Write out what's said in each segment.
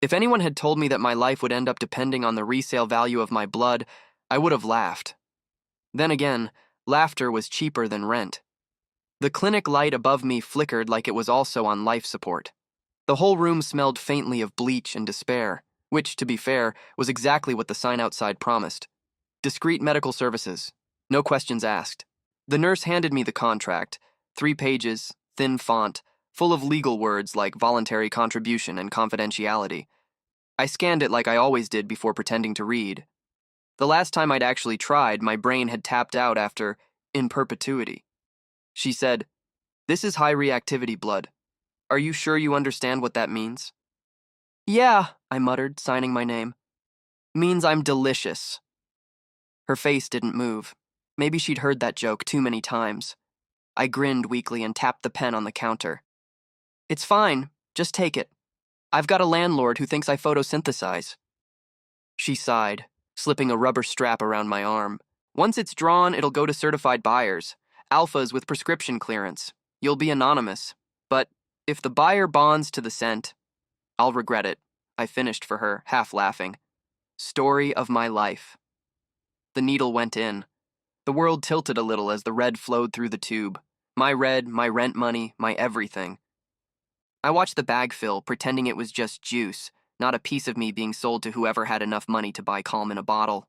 If anyone had told me that my life would end up depending on the resale value of my blood, I would have laughed. Then again, laughter was cheaper than rent. The clinic light above me flickered like it was also on life support. The whole room smelled faintly of bleach and despair, which, to be fair, was exactly what the sign outside promised. Discreet medical services. No questions asked. The nurse handed me the contract, 3 pages, thin font, full of legal words like voluntary contribution and confidentiality. I scanned it like I always did before pretending to read. The last time I'd actually tried, my brain had tapped out after in perpetuity. She said, "This is high reactivity blood. Are you sure you understand what that means?" "Yeah," I muttered, signing my name. "Means I'm delicious." Her face didn't move. Maybe she'd heard that joke too many times. I grinned weakly and tapped the pen on the counter. "It's fine. Just take it. I've got a landlord who thinks I photosynthesize." She sighed, slipping a rubber strap around my arm. "Once it's drawn, it'll go to certified buyers. Alphas with prescription clearance. You'll be anonymous. But if the buyer bonds to the scent, I'll regret it," I finished for her, half laughing. Story of my life. The needle went in. The world tilted a little as the red flowed through the tube. My red, my rent money, my everything. I watched the bag fill, pretending it was just juice, not a piece of me being sold to whoever had enough money to buy calm in a bottle.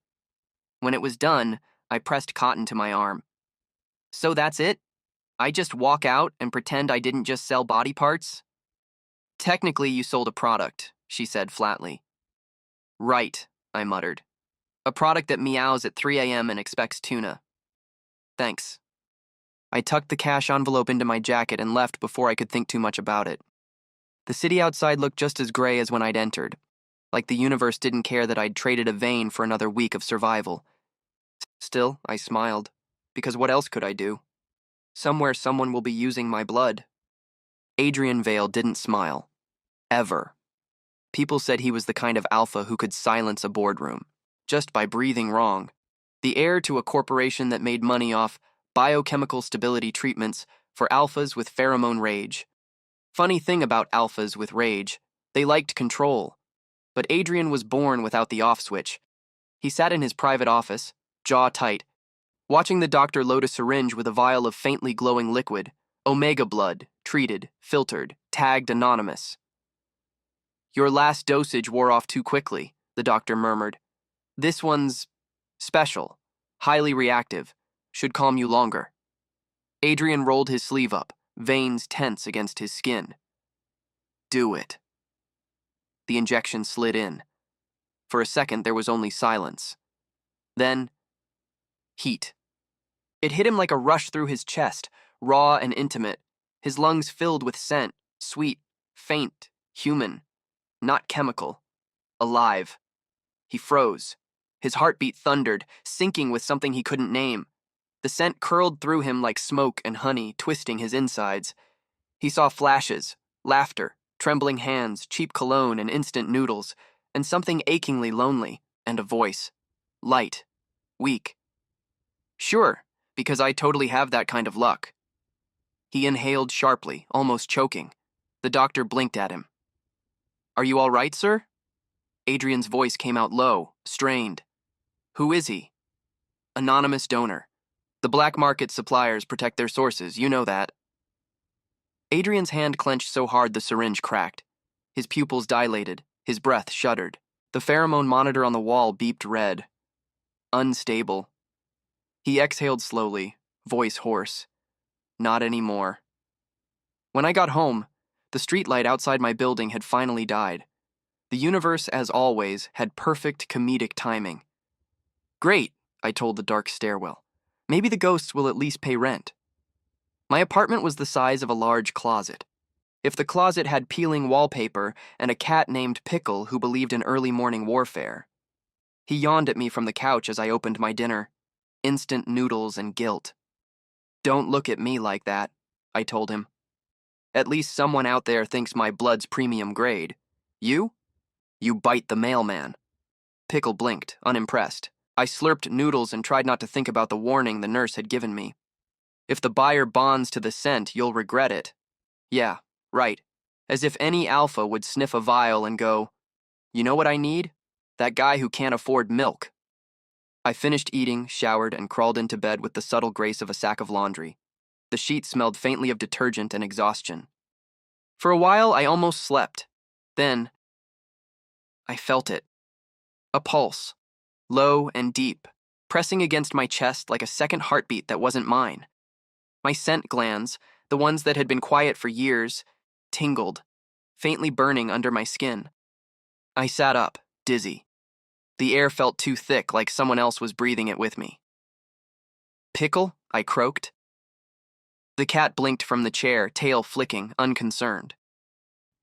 When it was done, I pressed cotton to my arm. "So that's it? I just walk out and pretend I didn't just sell body parts?" "Technically, you sold a product," she said flatly. "Right," I muttered. "A product that meows at 3 a.m. and expects tuna. Thanks." I tucked the cash envelope into my jacket and left before I could think too much about it. The city outside looked just as gray as when I'd entered, like the universe didn't care that I'd traded a vein for another week of survival. Still, I smiled, because what else could I do? Somewhere someone will be using my blood. Adrian Vale didn't smile. Ever. People said he was the kind of alpha who could silence a boardroom, just by breathing wrong. The heir to a corporation that made money off biochemical stability treatments for alphas with pheromone rage. Funny thing about alphas with rage, they liked control. But Adrian was born without the off switch. He sat in his private office, jaw tight, watching the doctor load a syringe with a vial of faintly glowing liquid, omega blood, treated, filtered, tagged anonymous. "Your last dosage wore off too quickly," the doctor murmured. "This one's special, highly reactive, should calm you longer." Adrian rolled his sleeve up, veins tense against his skin. "Do it." The injection slid in. For a second, there was only silence. Then, heat. It hit him like a rush through his chest, raw and intimate, his lungs filled with scent, sweet, faint, human, not chemical, alive. He froze. His heartbeat thundered, syncing with something he couldn't name. The scent curled through him like smoke and honey, twisting his insides. He saw flashes, laughter, trembling hands, cheap cologne and instant noodles, and something achingly lonely, and a voice. Light. Weak. "Sure, because I totally have that kind of luck." He inhaled sharply, almost choking. The doctor blinked at him. "Are you all right, sir?" Adrian's voice came out low, strained. "Who is he?" "Anonymous donor. The black market suppliers protect their sources, you know that." Adrian's hand clenched so hard the syringe cracked. His pupils dilated, his breath shuddered. The pheromone monitor on the wall beeped red. Unstable. He exhaled slowly, voice hoarse. Not anymore. When I got home, the streetlight outside my building had finally died. The universe, as always, had perfect comedic timing. "Great," I told the dark stairwell. "Maybe the ghosts will at least pay rent." My apartment was the size of a large closet. If the closet had peeling wallpaper and a cat named Pickle who believed in early morning warfare. He yawned at me from the couch as I opened my dinner. Instant noodles and guilt. "Don't look at me like that," I told him. "At least someone out there thinks my blood's premium grade. You? You bite the mailman." Pickle blinked, unimpressed. I slurped noodles and tried not to think about the warning the nurse had given me. "If the buyer bonds to the scent, you'll regret it." Yeah, right. As if any alpha would sniff a vial and go, You know what I need? That guy who can't afford milk. I finished eating, showered, and crawled into bed with the subtle grace of a sack of laundry. The sheets smelled faintly of detergent and exhaustion. For a while, I almost slept. Then, I felt it. A pulse, low and deep, pressing against my chest like a second heartbeat that wasn't mine. My scent glands, the ones that had been quiet for years, tingled, faintly burning under my skin. I sat up, dizzy. The air felt too thick, like someone else was breathing it with me. Pickle? I croaked. The cat blinked from the chair, tail flicking, unconcerned.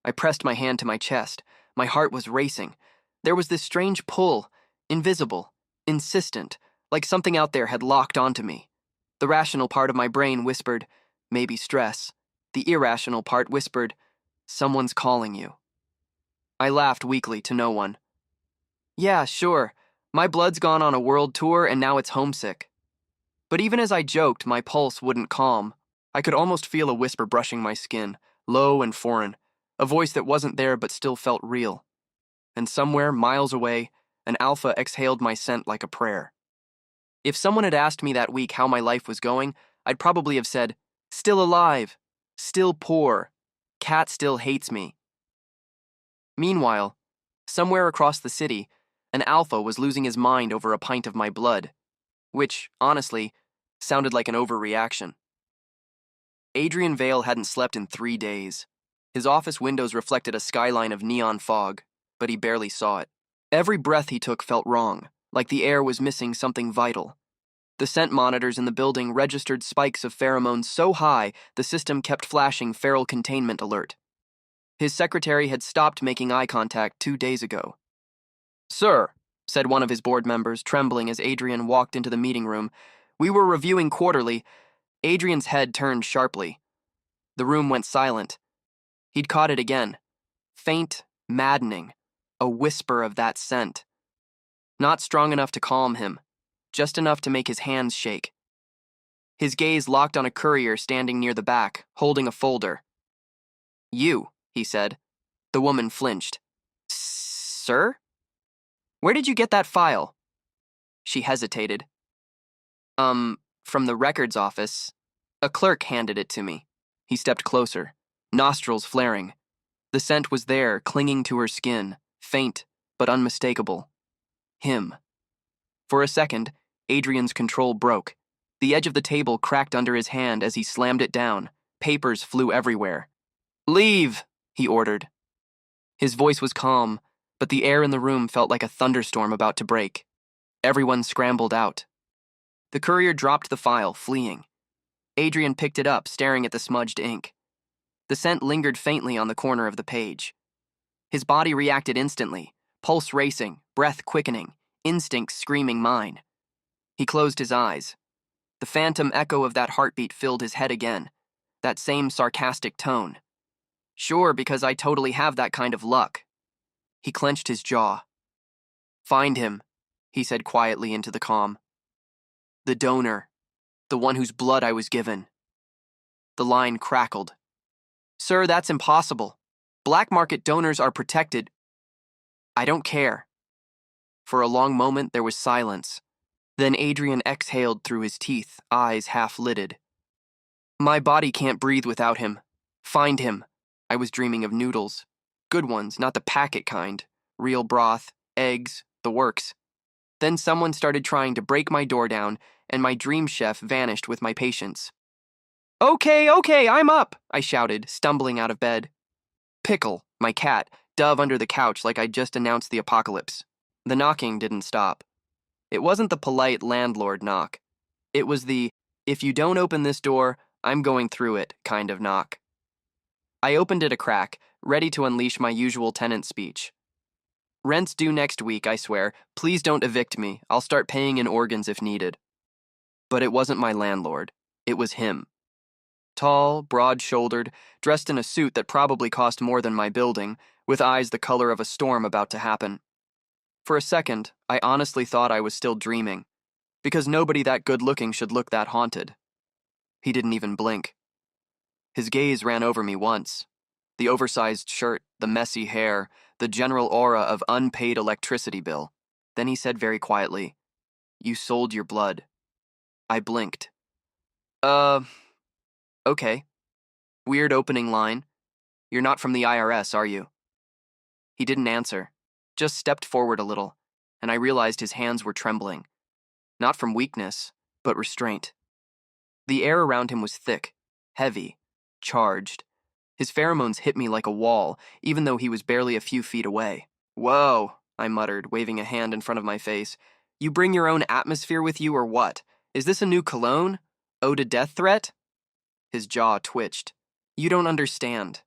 I pressed my hand to my chest. My heart was racing. There was this strange pull, invisible, insistent, like something out there had locked onto me. The rational part of my brain whispered, maybe stress. The irrational part whispered, someone's calling you. I laughed weakly to no one. Yeah, sure. My blood's gone on a world tour and now it's homesick. But even as I joked, my pulse wouldn't calm. I could almost feel a whisper brushing my skin, low and foreign, a voice that wasn't there but still felt real. And somewhere, miles away, an alpha exhaled my scent like a prayer. If someone had asked me that week how my life was going, I'd probably have said, still alive, still poor, cat still hates me. Meanwhile, somewhere across the city, an alpha was losing his mind over a pint of my blood, which, honestly, sounded like an overreaction. Adrian Vale hadn't slept in 3 days. His office windows reflected a skyline of neon fog, but he barely saw it. Every breath he took felt wrong, like the air was missing something vital. The scent monitors in the building registered spikes of pheromones so high the system kept flashing feral containment alert. His secretary had stopped making eye contact 2 days ago. Sir, said one of his board members, trembling as Adrian walked into the meeting room, we were reviewing quarterly. Adrian's head turned sharply. The room went silent. He'd caught it again. Faint, maddening, a whisper of that scent. Not strong enough to calm him, just enough to make his hands shake. His gaze locked on a courier standing near the back, holding a folder. You, he said. The woman flinched. Sir? Where did you get that file? She hesitated. From the records office. A clerk handed it to me. He stepped closer, nostrils flaring. The scent was there, clinging to her skin, faint but unmistakable. Him. For a second, Adrian's control broke. The edge of the table cracked under his hand as he slammed it down. Papers flew everywhere. Leave, he ordered. His voice was calm, but the air in the room felt like a thunderstorm about to break. Everyone scrambled out. The courier dropped the file, fleeing. Adrian picked it up, staring at the smudged ink. The scent lingered faintly on the corner of the page. His body reacted instantly, pulse racing, breath quickening, instinct screaming mine. He closed his eyes. The phantom echo of that heartbeat filled his head again, that same sarcastic tone. Sure, because I totally have that kind of luck. He clenched his jaw. Find him, he said quietly into the calm. The donor, the one whose blood I was given. The line crackled. Sir, that's impossible. Black market donors are protected. I don't care. For a long moment there was silence. Then Adrian exhaled through his teeth, eyes half-lidded. My body can't breathe without him. Find him. I was dreaming of noodles. Good ones, not the packet kind. Real broth, eggs, the works. Then someone started trying to break my door down, and my dream chef vanished with my patience. Okay, I'm up, I shouted, stumbling out of bed. Pickle, my cat, dove under the couch like I'd just announced the apocalypse. The knocking didn't stop. It wasn't the polite landlord knock. It was the, if you don't open this door, I'm going through it kind of knock. I opened it a crack, ready to unleash my usual tenant speech. Rent's due next week, I swear. Please don't evict me. I'll start paying in organs if needed. But it wasn't my landlord. It was him. Tall, broad-shouldered, dressed in a suit that probably cost more than my building, with eyes the color of a storm about to happen. For a second, I honestly thought I was still dreaming, because nobody that good-looking should look that haunted. He didn't even blink. His gaze ran over me once. The oversized shirt, the messy hair, the general aura of unpaid electricity bill. Then he said very quietly, "You sold your blood." I blinked. Uh, okay. Weird opening line. You're not from the IRS, are you? He didn't answer, just stepped forward a little, and I realized his hands were trembling. Not from weakness, but restraint. The air around him was thick, heavy, charged. His pheromones hit me like a wall, even though he was barely a few feet away. "Whoa," I muttered, waving a hand in front of my face. "You bring your own atmosphere with you or what? Is this a new cologne? Ode to death threat?" His jaw twitched. "You don't understand."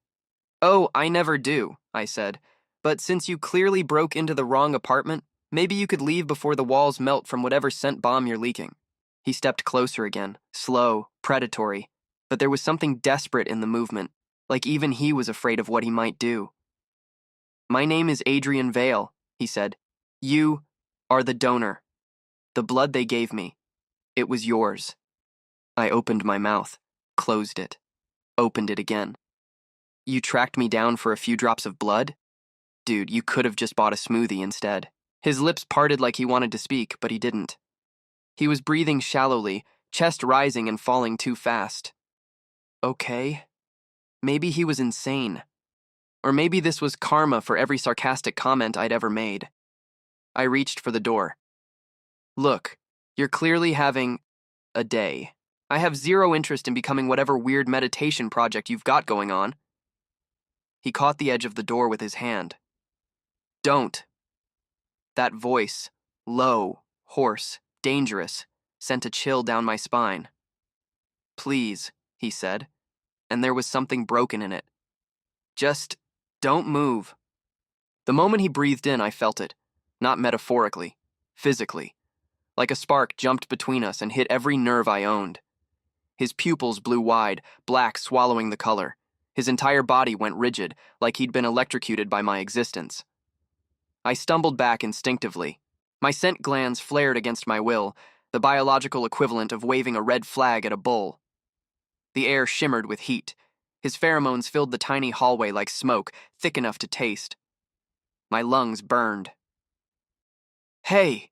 "Oh, I never do," I said. "But since you clearly broke into the wrong apartment, maybe you could leave before the walls melt from whatever scent bomb you're leaking." He stepped closer again, slow, predatory, but there was something desperate in the movement, like even he was afraid of what he might do. "My name is Adrian Vale," he said. "You are the donor. The blood they gave me, it was yours." I opened my mouth, closed it, opened it again. "You tracked me down for a few drops of blood? Dude, you could have just bought a smoothie instead." His lips parted like he wanted to speak, but he didn't. He was breathing shallowly, chest rising and falling too fast. Okay. Maybe he was insane. Or maybe this was karma for every sarcastic comment I'd ever made. I reached for the door. "Look, you're clearly having a day. I have zero interest in becoming whatever weird meditation project you've got going on." He caught the edge of the door with his hand. "Don't." That voice, low, hoarse, dangerous, sent a chill down my spine. "Please," he said, and there was something broken in it. "Just don't move." The moment he breathed in, I felt it, not metaphorically, physically. Like a spark jumped between us and hit every nerve I owned. His pupils blew wide, black swallowing the color. His entire body went rigid, like he'd been electrocuted by my existence. I stumbled back instinctively. My scent glands flared against my will, the biological equivalent of waving a red flag at a bull. The air shimmered with heat. His pheromones filled the tiny hallway like smoke, thick enough to taste. My lungs burned. Hey,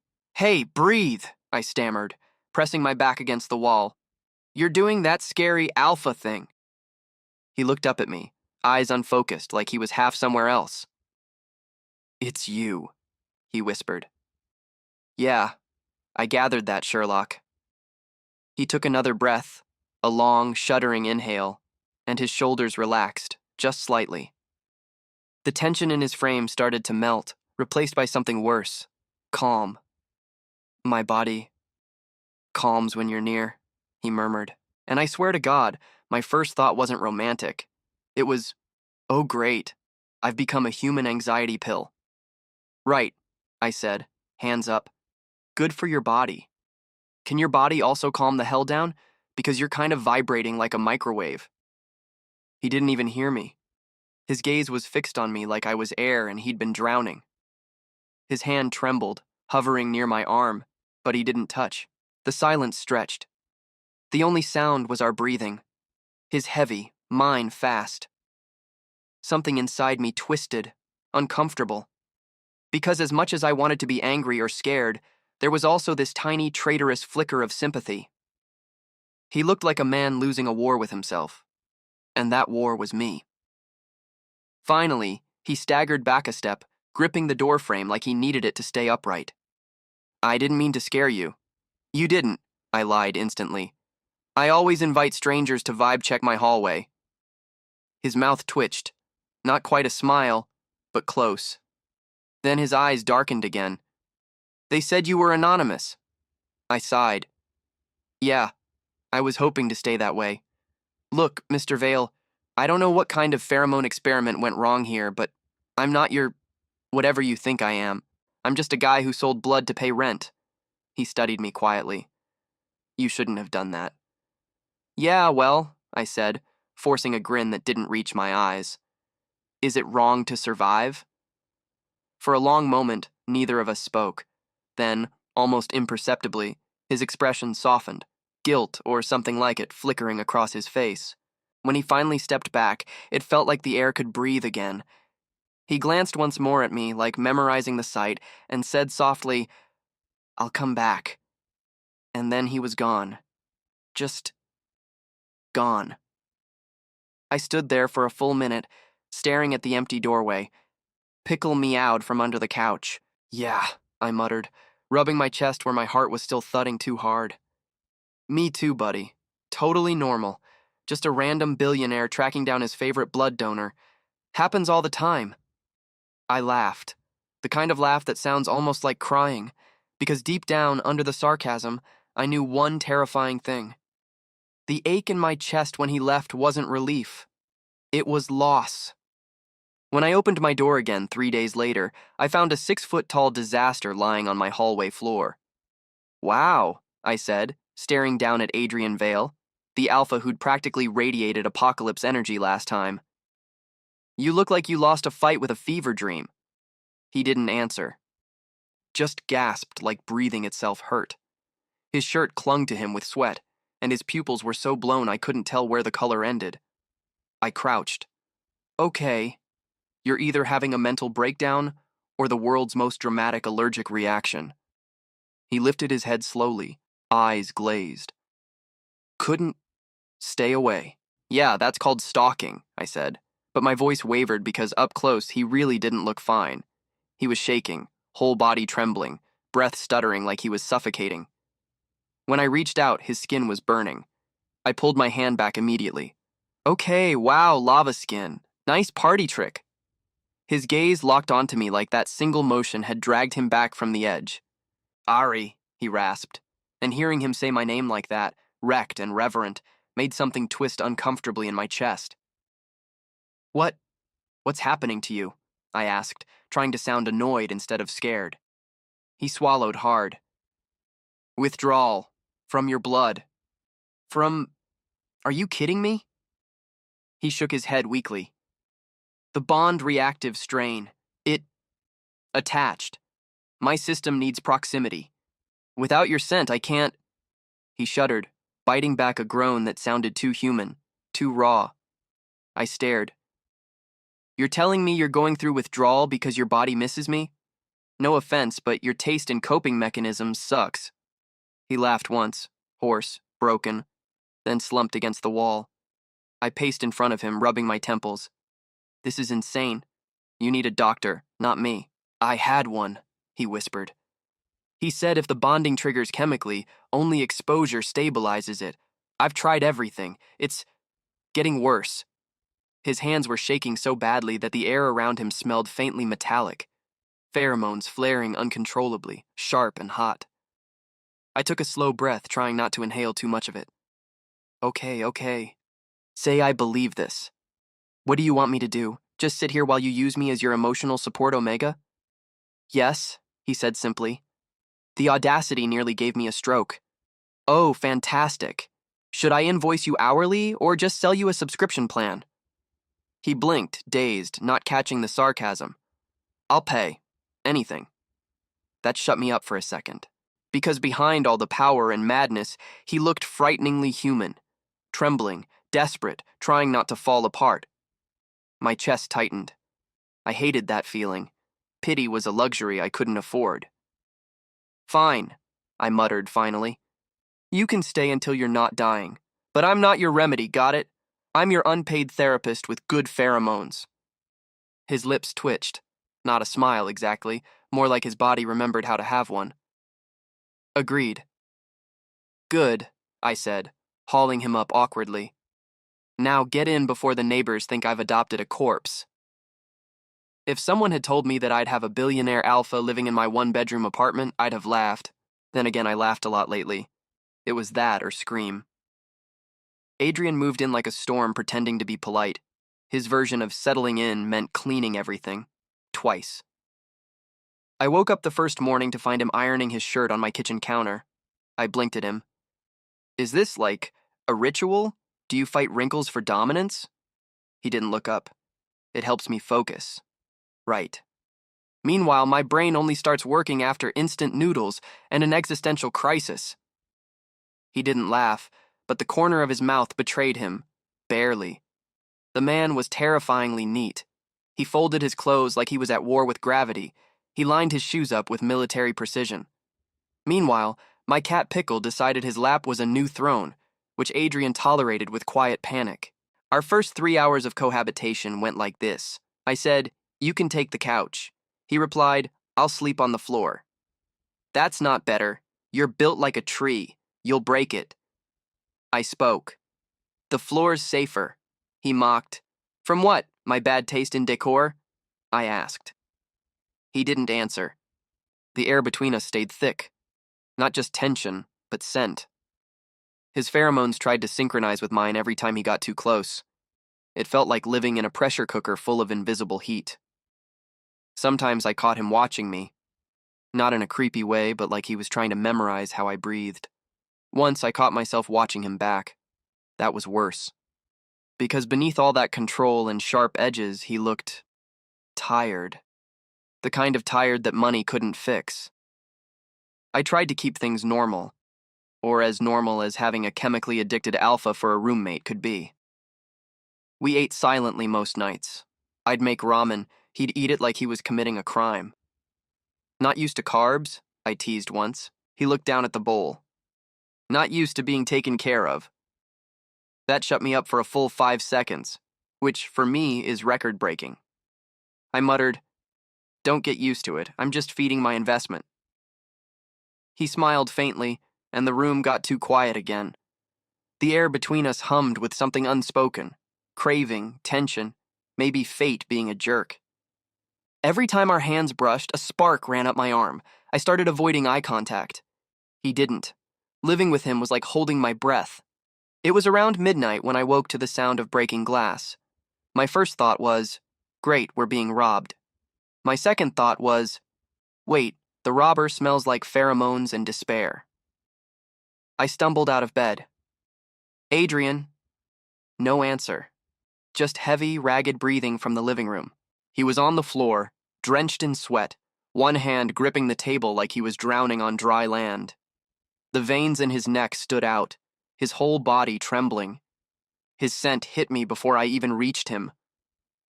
breathe," I stammered, pressing my back against the wall. "You're doing that scary alpha thing." He looked up at me, eyes unfocused, like he was half somewhere else. "It's you," he whispered. "Yeah, I gathered that, Sherlock." He took another breath, a long, shuddering inhale, and his shoulders relaxed, just slightly. The tension in his frame started to melt, replaced by something worse, calm. "My body calms when you're near," he murmured. And I swear to God, my first thought wasn't romantic. It was, "Oh great, I've become a human anxiety pill." "Right," I said, hands up. "Good for your body. Can your body also calm the hell down? Because you're kind of vibrating like a microwave." He didn't even hear me. His gaze was fixed on me like I was air and he'd been drowning. His hand trembled, hovering near my arm, but he didn't touch. The silence stretched. The only sound was our breathing. His heavy, mine fast. Something inside me twisted, uncomfortable. Because as much as I wanted to be angry or scared, there was also this tiny, traitorous flicker of sympathy. He looked like a man losing a war with himself. And that war was me. Finally, he staggered back a step, gripping the doorframe like he needed it to stay upright. "I didn't mean to scare you." "You didn't," I lied instantly. "I always invite strangers to vibe check my hallway." His mouth twitched. Not quite a smile, but close. Then his eyes darkened again. "They said you were anonymous." I sighed. "Yeah, I was hoping to stay that way. Look, Mr. Vale, I don't know what kind of pheromone experiment went wrong here, but I'm not your whatever you think I am. I'm just a guy who sold blood to pay rent." He studied me quietly. "You shouldn't have done that." "Yeah, well," I said, forcing a grin that didn't reach my eyes. "Is it wrong to survive?" For a long moment, neither of us spoke. Then, almost imperceptibly, his expression softened, guilt or something like it flickering across his face. When he finally stepped back, it felt like the air could breathe again. He glanced once more at me, like memorizing the sight, and said softly, "I'll come back." And then he was gone. Just gone. I stood there for a full minute, staring at the empty doorway. Pickle meowed from under the couch. "Yeah," I muttered, rubbing my chest where my heart was still thudding too hard. "Me too, buddy. Totally normal. Just a random billionaire tracking down his favorite blood donor. Happens all the time." I laughed. The kind of laugh that sounds almost like crying, because deep down, under the sarcasm, I knew one terrifying thing. The ache in my chest when he left wasn't relief. It was loss. When I opened my door again 3 days later, I found a 6-foot-tall disaster lying on my hallway floor. "Wow," I said, staring down at Adrian Vale, the alpha who'd practically radiated apocalypse energy last time. "You look like you lost a fight with a fever dream." He didn't answer. Just gasped like breathing itself hurt. His shirt clung to him with sweat, and his pupils were so blown I couldn't tell where the color ended. I crouched. "Okay, you're either having a mental breakdown or the world's most dramatic allergic reaction." He lifted his head slowly, eyes glazed. "Couldn't stay away." "Yeah, that's called stalking," I said, but my voice wavered because up close he really didn't look fine. He was shaking, whole body trembling, breath stuttering like he was suffocating. When I reached out, his skin was burning. I pulled my hand back immediately. "Okay, wow, lava skin. Nice party trick." His gaze locked onto me like that single motion had dragged him back from the edge. "Ari," he rasped, and hearing him say my name like that, wrecked and reverent, made something twist uncomfortably in my chest. What's happening to you?" I asked, trying to sound annoyed instead of scared. He swallowed hard. "Withdrawal. From your blood. From... Are you kidding me?" He shook his head weakly. "The bond reactive strain. It... attached. My system needs proximity. Without your scent, I can't..." He shuddered, biting back a groan that sounded too human, too raw. I stared. "You're telling me you're going through withdrawal because your body misses me? No offense, but your taste in coping mechanisms sucks." He laughed once, hoarse, broken, then slumped against the wall. I paced in front of him, rubbing my temples. "This is insane. You need a doctor, not me." "I had one," he whispered. "He said if the bonding triggers chemically, only exposure stabilizes it. I've tried everything. It's getting worse." His hands were shaking so badly that the air around him smelled faintly metallic, pheromones flaring uncontrollably, sharp and hot. I took a slow breath, trying not to inhale too much of it. Okay. Say I believe this. What do you want me to do? Just sit here while you use me as your emotional support Omega?" "Yes," he said simply. The audacity nearly gave me a stroke. "Oh, fantastic. Should I invoice you hourly or just sell you a subscription plan?" He blinked, dazed, not catching the sarcasm. "I'll pay. Anything." That shut me up for a second. Because behind all the power and madness, he looked frighteningly human, trembling, desperate, trying not to fall apart. My chest tightened. I hated that feeling. Pity was a luxury I couldn't afford. "Fine," I muttered finally. "You can stay until you're not dying. But I'm not your remedy, got it? I'm your unpaid therapist with good pheromones." His lips twitched. Not a smile, exactly. More like his body remembered how to have one. "Agreed." "Good," I said, hauling him up awkwardly. "Now get in before the neighbors think I've adopted a corpse." If someone had told me that I'd have a billionaire alpha living in my one-bedroom apartment, I'd have laughed. Then again, I laughed a lot lately. It was that or scream. Adrian moved in like a storm, pretending to be polite. His version of settling in meant cleaning everything. Twice. I woke up the first morning to find him ironing his shirt on my kitchen counter. I blinked at him. "Is this, like, a ritual? Do you fight wrinkles for dominance?" He didn't look up. "It helps me focus." Right. Meanwhile, my brain only starts working after instant noodles and an existential crisis. He didn't laugh, but the corner of his mouth betrayed him. Barely. The man was terrifyingly neat. He folded his clothes like he was at war with gravity. He lined his shoes up with military precision. Meanwhile, my cat Pickle decided his lap was a new throne, which Adrian tolerated with quiet panic. Our first 3 hours of cohabitation went like this. I said, "You can take the couch." He replied, "I'll sleep on the floor." "That's not better. You're built like a tree. You'll break it." I spoke. "The floor's safer." He mocked. "From what? My bad taste in decor?" I asked. He didn't answer. The air between us stayed thick. Not just tension, but scent. His pheromones tried to synchronize with mine every time he got too close. It felt like living in a pressure cooker full of invisible heat. Sometimes I caught him watching me. Not in a creepy way, but like he was trying to memorize how I breathed. Once I caught myself watching him back. That was worse. Because beneath all that control and sharp edges, he looked tired. The kind of tired that money couldn't fix. I tried to keep things normal, or as normal as having a chemically addicted alpha for a roommate could be. We ate silently most nights. I'd make ramen, he'd eat it like he was committing a crime. "Not used to carbs?" I teased once. He looked down at the bowl. "Not used to being taken care of." That shut me up for a full 5 seconds, which, for me, is record-breaking. I muttered, "Don't get used to it. I'm just feeding my investment." He smiled faintly, and the room got too quiet again. The air between us hummed with something unspoken. Craving, tension, maybe fate being a jerk. Every time our hands brushed, a spark ran up my arm. I started avoiding eye contact. He didn't. Living with him was like holding my breath. It was around midnight when I woke to the sound of breaking glass. My first thought was, great, we're being robbed. My second thought was, wait, the robber smells like pheromones and despair. I stumbled out of bed. "Adrian." No answer. Just heavy, ragged breathing from the living room. He was on the floor, drenched in sweat, one hand gripping the table like he was drowning on dry land. The veins in his neck stood out, his whole body trembling. His scent hit me before I even reached him.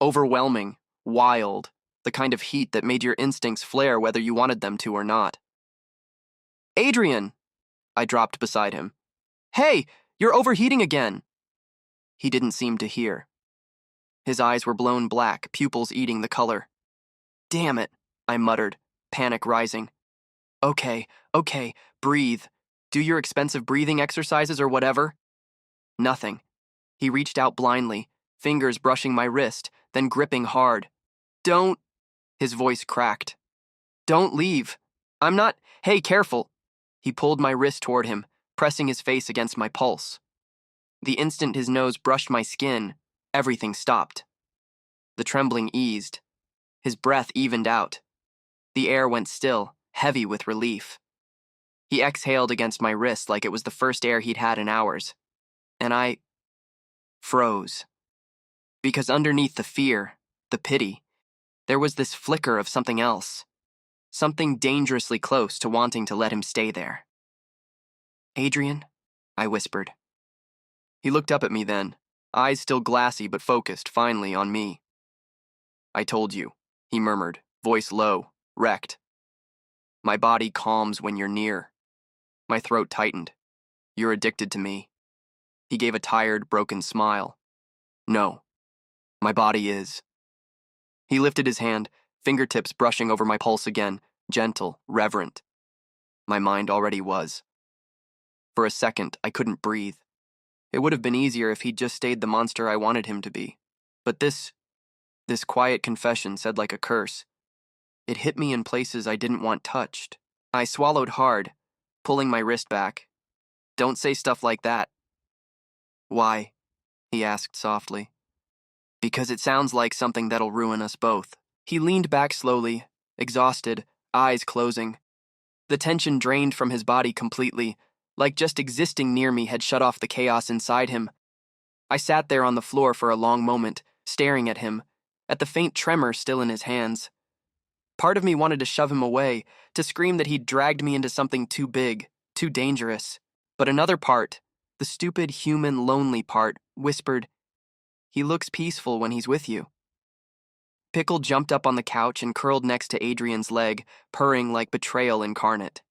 Overwhelming, wild, the kind of heat that made your instincts flare whether you wanted them to or not. "Adrian!" I dropped beside him. "Hey, you're overheating again!" He didn't seem to hear. His eyes were blown black, pupils eating the color. "Damn it," I muttered, panic rising. Okay, breathe. Do your expensive breathing exercises or whatever." Nothing. He reached out blindly, fingers brushing my wrist, then gripping hard. "Don't," his voice cracked. "Don't leave. I'm not, hey, careful." He pulled my wrist toward him, pressing his face against my pulse. The instant his nose brushed my skin, everything stopped. The trembling eased. His breath evened out. The air went still, heavy with relief. He exhaled against my wrist like it was the first air he'd had in hours. And I froze. Because underneath the fear, the pity, there was this flicker of something else. Something dangerously close to wanting to let him stay there. "Adrian?" I whispered. He looked up at me then, eyes still glassy but focused finally on me. "I told you," he murmured, voice low, wrecked. "My body calms when you're near." My throat tightened. "You're addicted to me." He gave a tired, broken smile. "No, my body is." He lifted his hand, fingertips brushing over my pulse again, gentle, reverent. My mind already was. For a second, I couldn't breathe. It would have been easier if he'd just stayed the monster I wanted him to be. But this quiet confession said like a curse. It hit me in places I didn't want touched. I swallowed hard, pulling my wrist back. "Don't say stuff like that." "Why?" he asked softly. "Because it sounds like something that'll ruin us both." He leaned back slowly, exhausted, eyes closing. The tension drained from his body completely, like just existing near me had shut off the chaos inside him. I sat there on the floor for a long moment, staring at him, at the faint tremor still in his hands. Part of me wanted to shove him away, to scream that he'd dragged me into something too big, too dangerous. But another part, the stupid, human, lonely part, whispered, "He looks peaceful when he's with you." Pickle jumped up on the couch and curled next to Adrian's leg, purring like betrayal incarnate.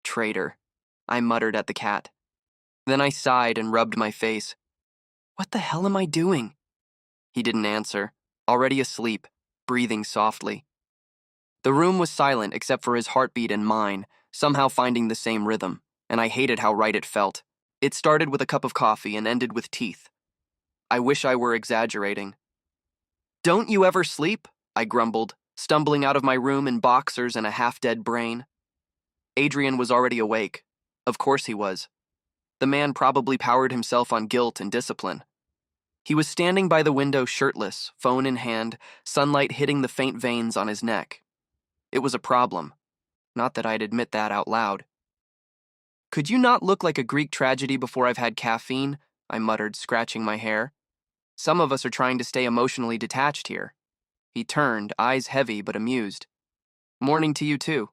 Traitor, I muttered at the cat. Then I sighed and rubbed my face. What the hell am I doing? He didn't answer, already asleep, breathing softly. The room was silent except for his heartbeat and mine, somehow finding the same rhythm, and I hated how right it felt. It started with a cup of coffee and ended with teeth. I wish I were exaggerating. Don't you ever sleep? I grumbled, stumbling out of my room in boxers and a half-dead brain. Adrian was already awake. Of course he was. The man probably powered himself on guilt and discipline. He was standing by the window shirtless, phone in hand, sunlight hitting the faint veins on his neck. It was a problem. Not that I'd admit that out loud. Could you not look like a Greek tragedy before I've had caffeine? I muttered, scratching my hair. Some of us are trying to stay emotionally detached here. He turned, eyes heavy but amused. Morning to you too.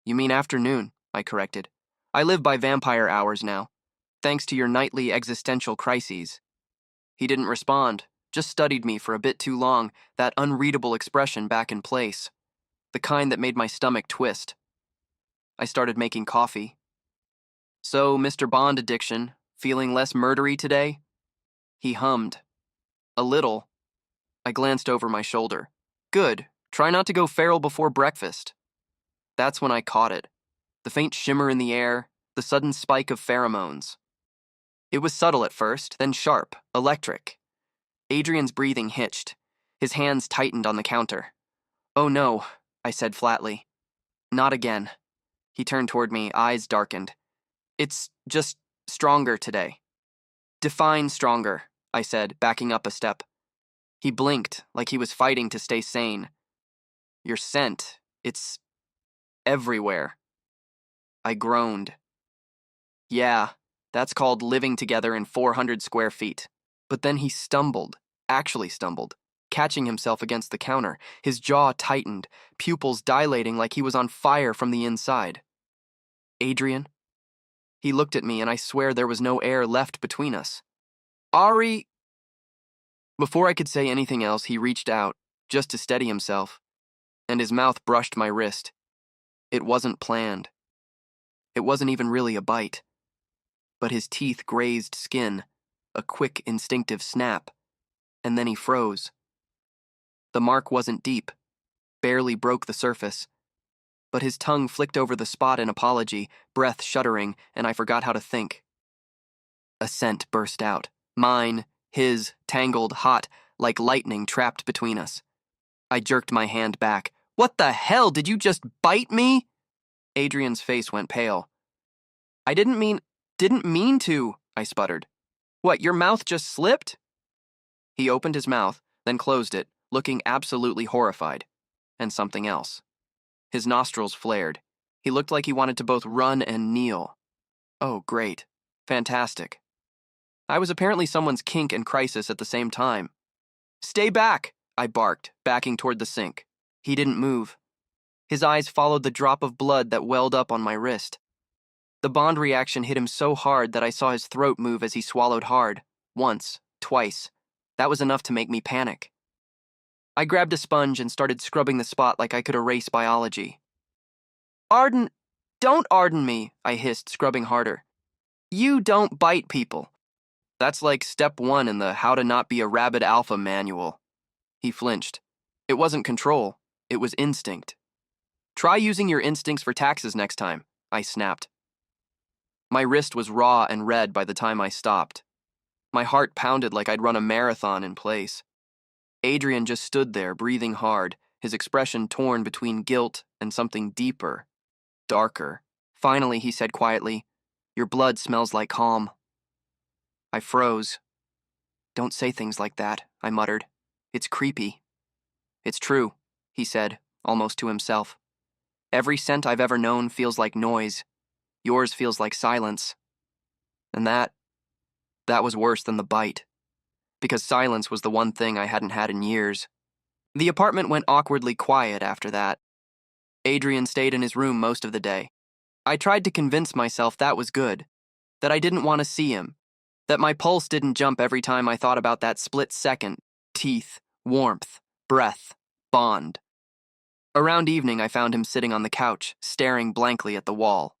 You mean afternoon, I corrected. I live by vampire hours now, thanks to your nightly existential crises. He didn't respond, just studied me for a bit too long, that unreadable expression back in place. The kind that made my stomach twist. I started making coffee. So, Mr. Bond Addiction, feeling less murdery today? He hummed. A little. I glanced over my shoulder. Good. Try not to go feral before breakfast. That's when I caught it. The faint shimmer in the air, the sudden spike of pheromones. It was subtle at first, then sharp, electric. Adrian's breathing hitched. His hands tightened on the counter. Oh no, I said flatly. Not again. He turned toward me, eyes darkened. It's just stronger today. Define stronger, I said, backing up a step. He blinked, like he was fighting to stay sane. Your scent, it's everywhere. I groaned. Yeah, that's called living together in 400 square feet. But then he stumbled, actually stumbled, catching himself against the counter, his jaw tightened, pupils dilating like he was on fire from the inside. Adrian? He looked at me and I swear there was no air left between us. Ari... Before I could say anything else, he reached out, just to steady himself, and his mouth brushed my wrist. It wasn't planned. It wasn't even really a bite. But his teeth grazed skin, a quick, instinctive snap, and then he froze. The mark wasn't deep, barely broke the surface, but his tongue flicked over the spot in apology, breath shuddering, and I forgot how to think. A scent burst out, mine, his, tangled, hot, like lightning trapped between us. I jerked my hand back. What the hell, did you just bite me? Adrian's face went pale. I didn't mean to, I sputtered. What, your mouth just slipped? He opened his mouth, then closed it, looking absolutely horrified. And something else. His nostrils flared. He looked like he wanted to both run and kneel. Oh, great. Fantastic. I was apparently someone's kink and crisis at the same time. Stay back, I barked, backing toward the sink. He didn't move. His eyes followed the drop of blood that welled up on my wrist. The Bond reaction hit him so hard that I saw his throat move as he swallowed hard. Once, twice. That was enough to make me panic. I grabbed a sponge and started scrubbing the spot like I could erase biology. Arden, don't Arden me, I hissed, scrubbing harder. You don't bite people. That's like step 1 in the How to Not Be a Rabid Alpha manual. He flinched. It wasn't control, it was instinct. Try using your instincts for taxes next time, I snapped. My wrist was raw and red by the time I stopped. My heart pounded like I'd run a marathon in place. Adrian just stood there, breathing hard, his expression torn between guilt and something deeper, darker. Finally, he said quietly, Your blood smells like calm. I froze. Don't say things like that, I muttered. It's creepy. It's true, he said, almost to himself. Every scent I've ever known feels like noise. Yours feels like silence. And that was worse than the bite. Because silence was the one thing I hadn't had in years. The apartment went awkwardly quiet after that. Adrian stayed in his room most of the day. I tried to convince myself that was good, that I didn't want to see him, that my pulse didn't jump every time I thought about that split second, teeth, warmth, breath, bond. Around evening, I found him sitting on the couch, staring blankly at the wall.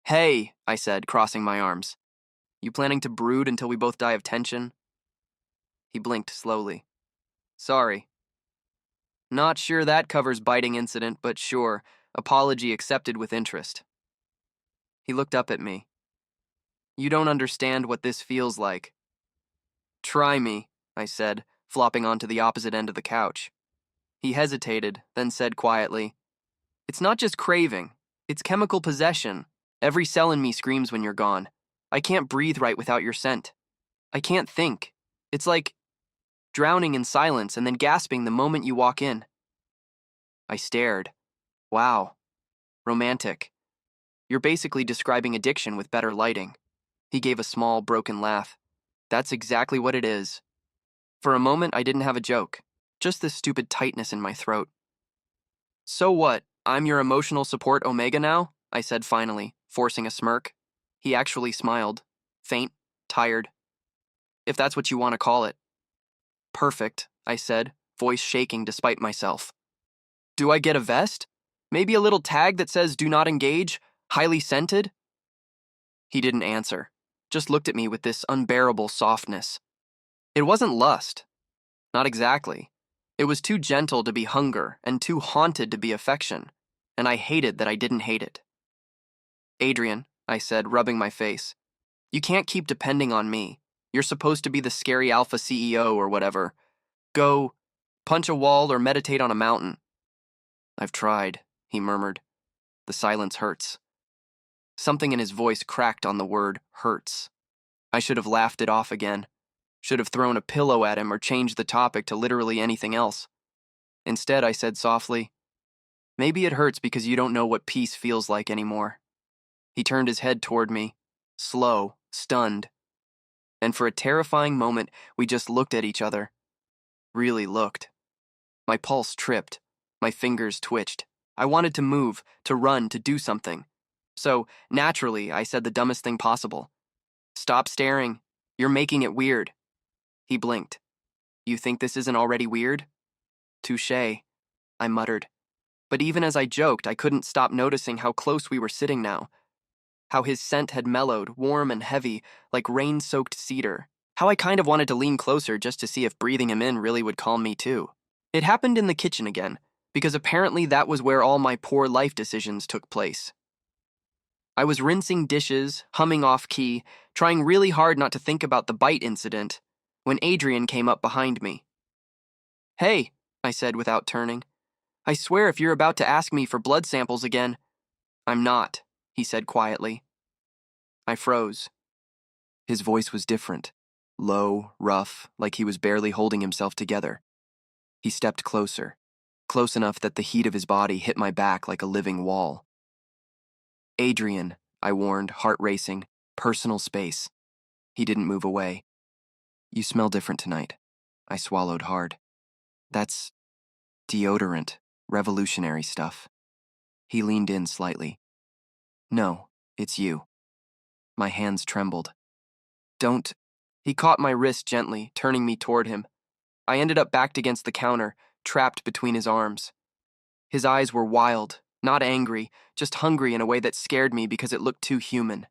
Hey, I said, crossing my arms. You planning to brood until we both die of tension? He blinked slowly. Sorry. Not sure that covers biting incident, but sure, apology accepted with interest. He looked up at me. You don't understand what this feels like. Try me, I said, flopping onto the opposite end of the couch. He hesitated, then said quietly, It's not just craving, it's chemical possession. Every cell in me screams when you're gone. I can't breathe right without your scent. I can't think. It's like drowning in silence and then gasping the moment you walk in. I stared. Wow. Romantic. You're basically describing addiction with better lighting. He gave a small, broken laugh. That's exactly what it is. For a moment, I didn't have a joke. Just this stupid tightness in my throat. So what? I'm your emotional support omega now? I said finally, forcing a smirk. He actually smiled. Faint, tired. If that's what you want to call it. Perfect, I said, voice shaking despite myself. Do I get a vest? Maybe a little tag that says do not engage? Highly scented? He didn't answer, just looked at me with this unbearable softness. It wasn't lust. Not exactly. It was too gentle to be hunger and too haunted to be affection, and I hated that I didn't hate it. Adrian, I said, rubbing my face, you can't keep depending on me. You're supposed to be the scary alpha CEO or whatever. Go punch a wall or meditate on a mountain. I've tried, he murmured. The silence hurts. Something in his voice cracked on the word hurts. I should have laughed it off again. Should have thrown a pillow at him or changed the topic to literally anything else. Instead, I said softly, maybe it hurts because you don't know what peace feels like anymore. He turned his head toward me, slow, stunned. And for a terrifying moment, we just looked at each other. Really looked. My pulse tripped. My fingers twitched. I wanted to move, to run, to do something. So, naturally, I said the dumbest thing possible. Stop staring. You're making it weird. He blinked. You think this isn't already weird? Touché, I muttered. But even as I joked, I couldn't stop noticing how close we were sitting now. How his scent had mellowed, warm and heavy, like rain-soaked cedar. How I kind of wanted to lean closer just to see if breathing him in really would calm me too. It happened in the kitchen again, because apparently that was where all my poor life decisions took place. I was rinsing dishes, humming off-key, trying really hard not to think about the bite incident, when Adrian came up behind me. Hey, I said without turning. I swear if you're about to ask me for blood samples again. I'm not, he said quietly. I froze. His voice was different, low, rough, like he was barely holding himself together. He stepped closer, close enough that the heat of his body hit my back like a living wall. Adrian, I warned, heart racing, personal space. He didn't move away. You smell different tonight. I swallowed hard. That's deodorant, revolutionary stuff. He leaned in slightly. No, it's you. My hands trembled. Don't. He caught my wrist gently, turning me toward him. I ended up backed against the counter, trapped between his arms. His eyes were wild, not angry, just hungry in a way that scared me because it looked too human.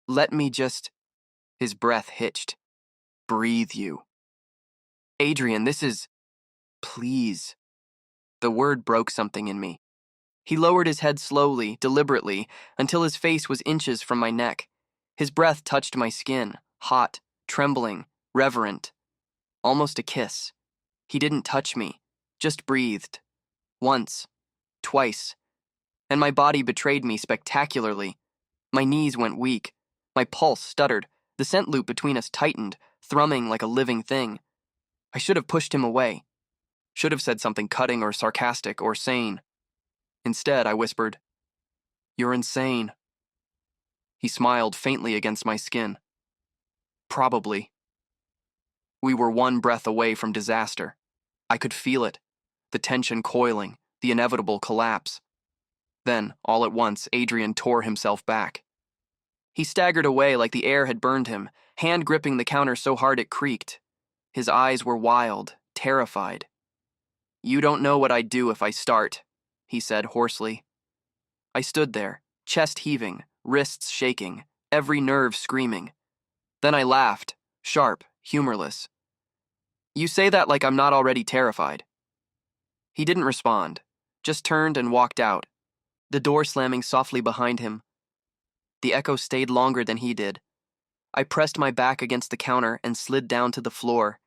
Let me just. His breath hitched. Breathe you. Adrian, this is. Please. The word broke something in me. He lowered his head slowly, deliberately, until his face was inches from my neck. His breath touched my skin, hot, trembling, reverent. Almost a kiss. He didn't touch me, just breathed. Once. Twice. And my body betrayed me spectacularly. My knees went weak. My pulse stuttered. The scent loop between us tightened, thrumming like a living thing. I should have pushed him away. Should have said something cutting or sarcastic or sane. Instead, I whispered, You're insane. He smiled faintly against my skin. Probably. We were one breath away from disaster. I could feel it, the tension coiling, the inevitable collapse. Then, all at once, Adrian tore himself back. He staggered away like the air had burned him, hand gripping the counter so hard it creaked. His eyes were wild, terrified. You don't know what I'd do if I start, he said hoarsely. I stood there, chest heaving, wrists shaking, every nerve screaming. Then I laughed, sharp, humorless. You say that like I'm not already terrified. He didn't respond, just turned and walked out, the door slamming softly behind him. The echo stayed longer than he did. I pressed my back against the counter and slid down to the floor,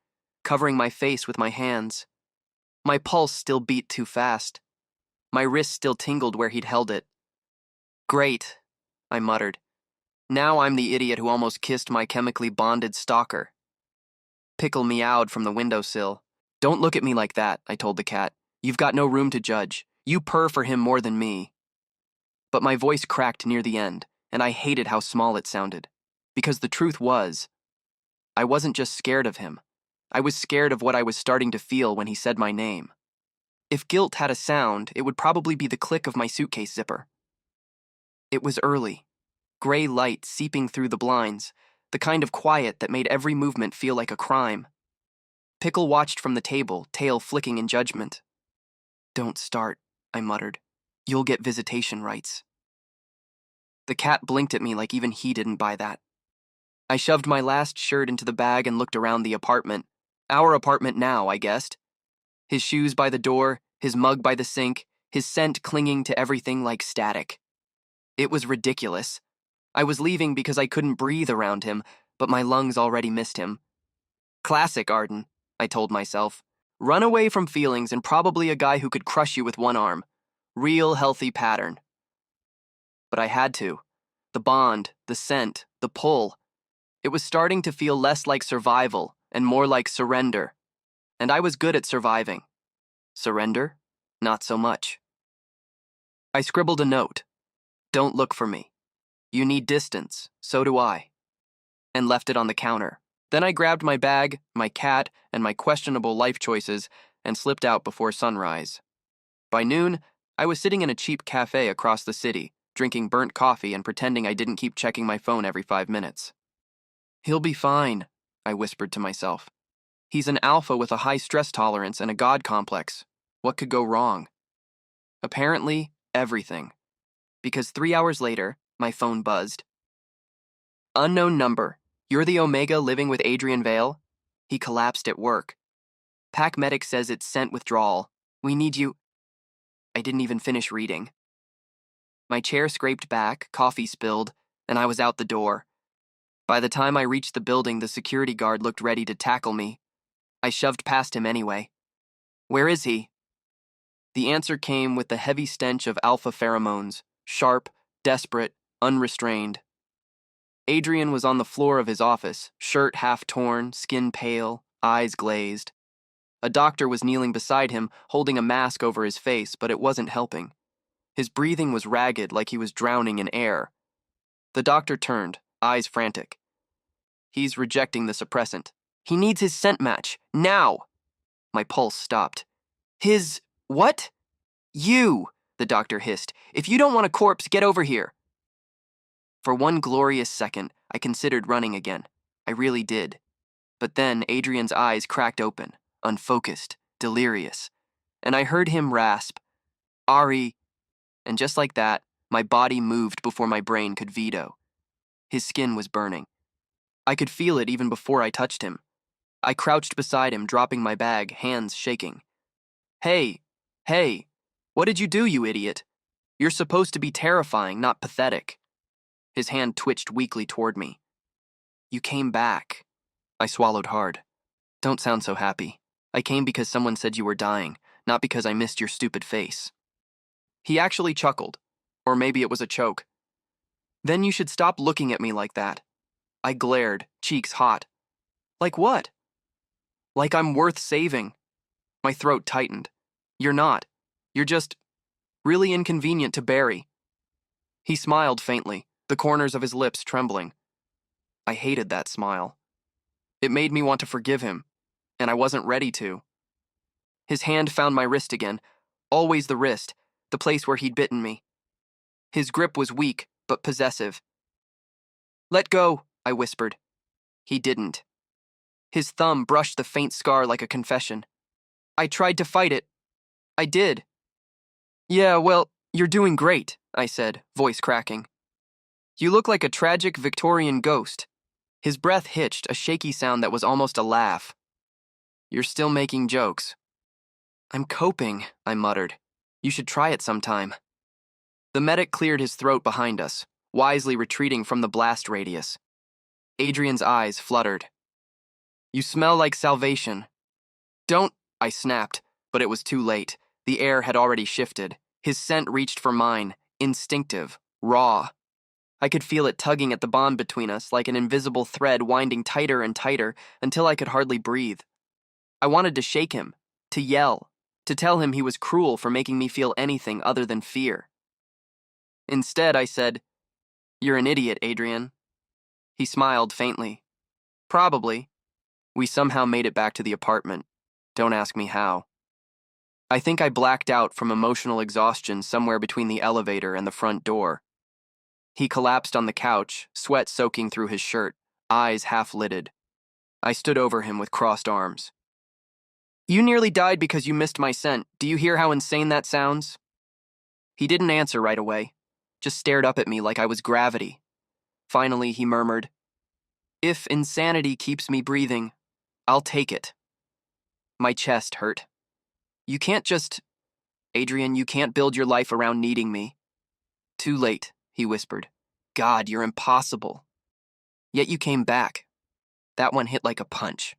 covering my face with my hands. My pulse still beat too fast. My wrist still tingled where he'd held it. Great, I muttered. Now I'm the idiot who almost kissed my chemically bonded stalker. Pickle meowed from the windowsill. Don't look at me like that, I told the cat. You've got no room to judge. You purr for him more than me. But my voice cracked near the end, and I hated how small it sounded. Because the truth was, I wasn't just scared of him. I was scared of what I was starting to feel when he said my name. If guilt had a sound, it would probably be the click of my suitcase zipper. It was early. Gray light seeping through the blinds, the kind of quiet that made every movement feel like a crime. Pickle watched from the table, tail flicking in judgment. Don't start, I muttered. You'll get visitation rights. The cat blinked at me like even he didn't buy that. I shoved my last shirt into the bag and looked around the apartment. Our apartment now, I guessed. His shoes by the door, his mug by the sink, his scent clinging to everything like static. It was ridiculous. I was leaving because I couldn't breathe around him, but my lungs already missed him. Classic Arden, I told myself. Run away from feelings and probably a guy who could crush you with one arm. Real healthy pattern. But I had to. The bond, the scent, the pull. It was starting to feel less like survival and more like surrender. And I was good at surviving. Surrender? Not so much. I scribbled a note. Don't look for me. You need distance, so do I. And left it on the counter. Then I grabbed my bag, my cat, and my questionable life choices and slipped out before sunrise. By noon, I was sitting in a cheap cafe across the city, drinking burnt coffee and pretending I didn't keep checking my phone every 5 minutes. He'll be fine, I whispered to myself. He's an alpha with a high stress tolerance and a god complex. What could go wrong? Apparently, everything. Because 3 hours later, my phone buzzed. Unknown number. You're the Omega living with Adrian Vale? He collapsed at work. Pac Medic says it's scent withdrawal. We need you. I didn't even finish reading. My chair scraped back, coffee spilled, and I was out the door. By the time I reached the building, the security guard looked ready to tackle me. I shoved past him anyway. Where is he? The answer came with the heavy stench of alpha pheromones, sharp, desperate, unrestrained. Adrian was on the floor of his office, shirt half torn, skin pale, eyes glazed. A doctor was kneeling beside him, holding a mask over his face, but it wasn't helping. His breathing was ragged, like he was drowning in air. The doctor turned, eyes frantic. He's rejecting the suppressant. He needs his scent match, now! My pulse stopped. His what? You, the doctor hissed. If you don't want a corpse, get over here. For one glorious second, I considered running again. I really did. But then Adrian's eyes cracked open, unfocused, delirious, and I heard him rasp, Ari, and just like that, my body moved before my brain could veto. His skin was burning. I could feel it even before I touched him. I crouched beside him, dropping my bag, hands shaking. Hey, what did you do, you idiot? You're supposed to be terrifying, not pathetic. His hand twitched weakly toward me. You came back. I swallowed hard. Don't sound so happy. I came because someone said you were dying, not because I missed your stupid face. He actually chuckled. Or maybe it was a choke. Then you should stop looking at me like that. I glared, cheeks hot. Like what? Like I'm worth saving. My throat tightened. You're not. You're just really inconvenient to bury. He smiled faintly, the corners of his lips trembling. I hated that smile. It made me want to forgive him, and I wasn't ready to. His hand found my wrist again, always the wrist, the place where he'd bitten me. His grip was weak, but possessive. Let go, I whispered. He didn't. His thumb brushed the faint scar like a confession. I tried to fight it, I did. Yeah, well, you're doing great, I said, voice cracking. You look like a tragic Victorian ghost. His breath hitched, a shaky sound that was almost a laugh. You're still making jokes. I'm coping, I muttered. You should try it sometime. The medic cleared his throat behind us, wisely retreating from the blast radius. Adrian's eyes fluttered. You smell like salvation. Don't, I snapped, but it was too late. The air had already shifted. His scent reached for mine, instinctive, raw. I could feel it tugging at the bond between us like an invisible thread winding tighter and tighter until I could hardly breathe. I wanted to shake him, to yell, to tell him he was cruel for making me feel anything other than fear. Instead, I said, You're an idiot, Adrian. He smiled faintly. Probably. We somehow made it back to the apartment. Don't ask me how. I think I blacked out from emotional exhaustion somewhere between the elevator and the front door. He collapsed on the couch, sweat soaking through his shirt, eyes half-lidded. I stood over him with crossed arms. You nearly died because you missed my scent. Do you hear how insane that sounds? He didn't answer right away, just stared up at me like I was gravity. Finally, he murmured, If insanity keeps me breathing, I'll take it. My chest hurt. You can't just... Adrian, you can't build your life around needing me. Too late, he whispered. God, you're impossible. Yet you came back. That one hit like a punch.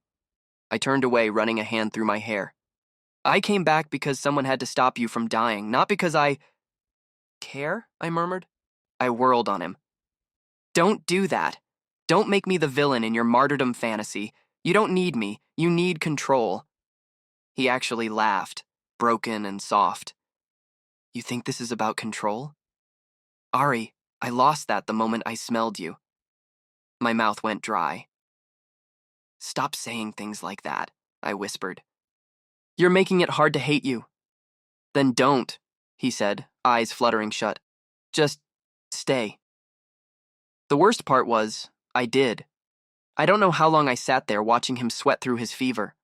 I turned away, running a hand through my hair. I came back because someone had to stop you from dying, not because I... Care? I murmured. I whirled on him. Don't do that. Don't make me the villain in your martyrdom fantasy. You don't need me. You need control. He actually laughed, broken and soft. You think this is about control? Ari, I lost that the moment I smelled you. My mouth went dry. Stop saying things like that, I whispered. You're making it hard to hate you. Then don't, he said, eyes fluttering shut. Just stay. The worst part was, I did. I don't know how long I sat there watching him sweat through his fever.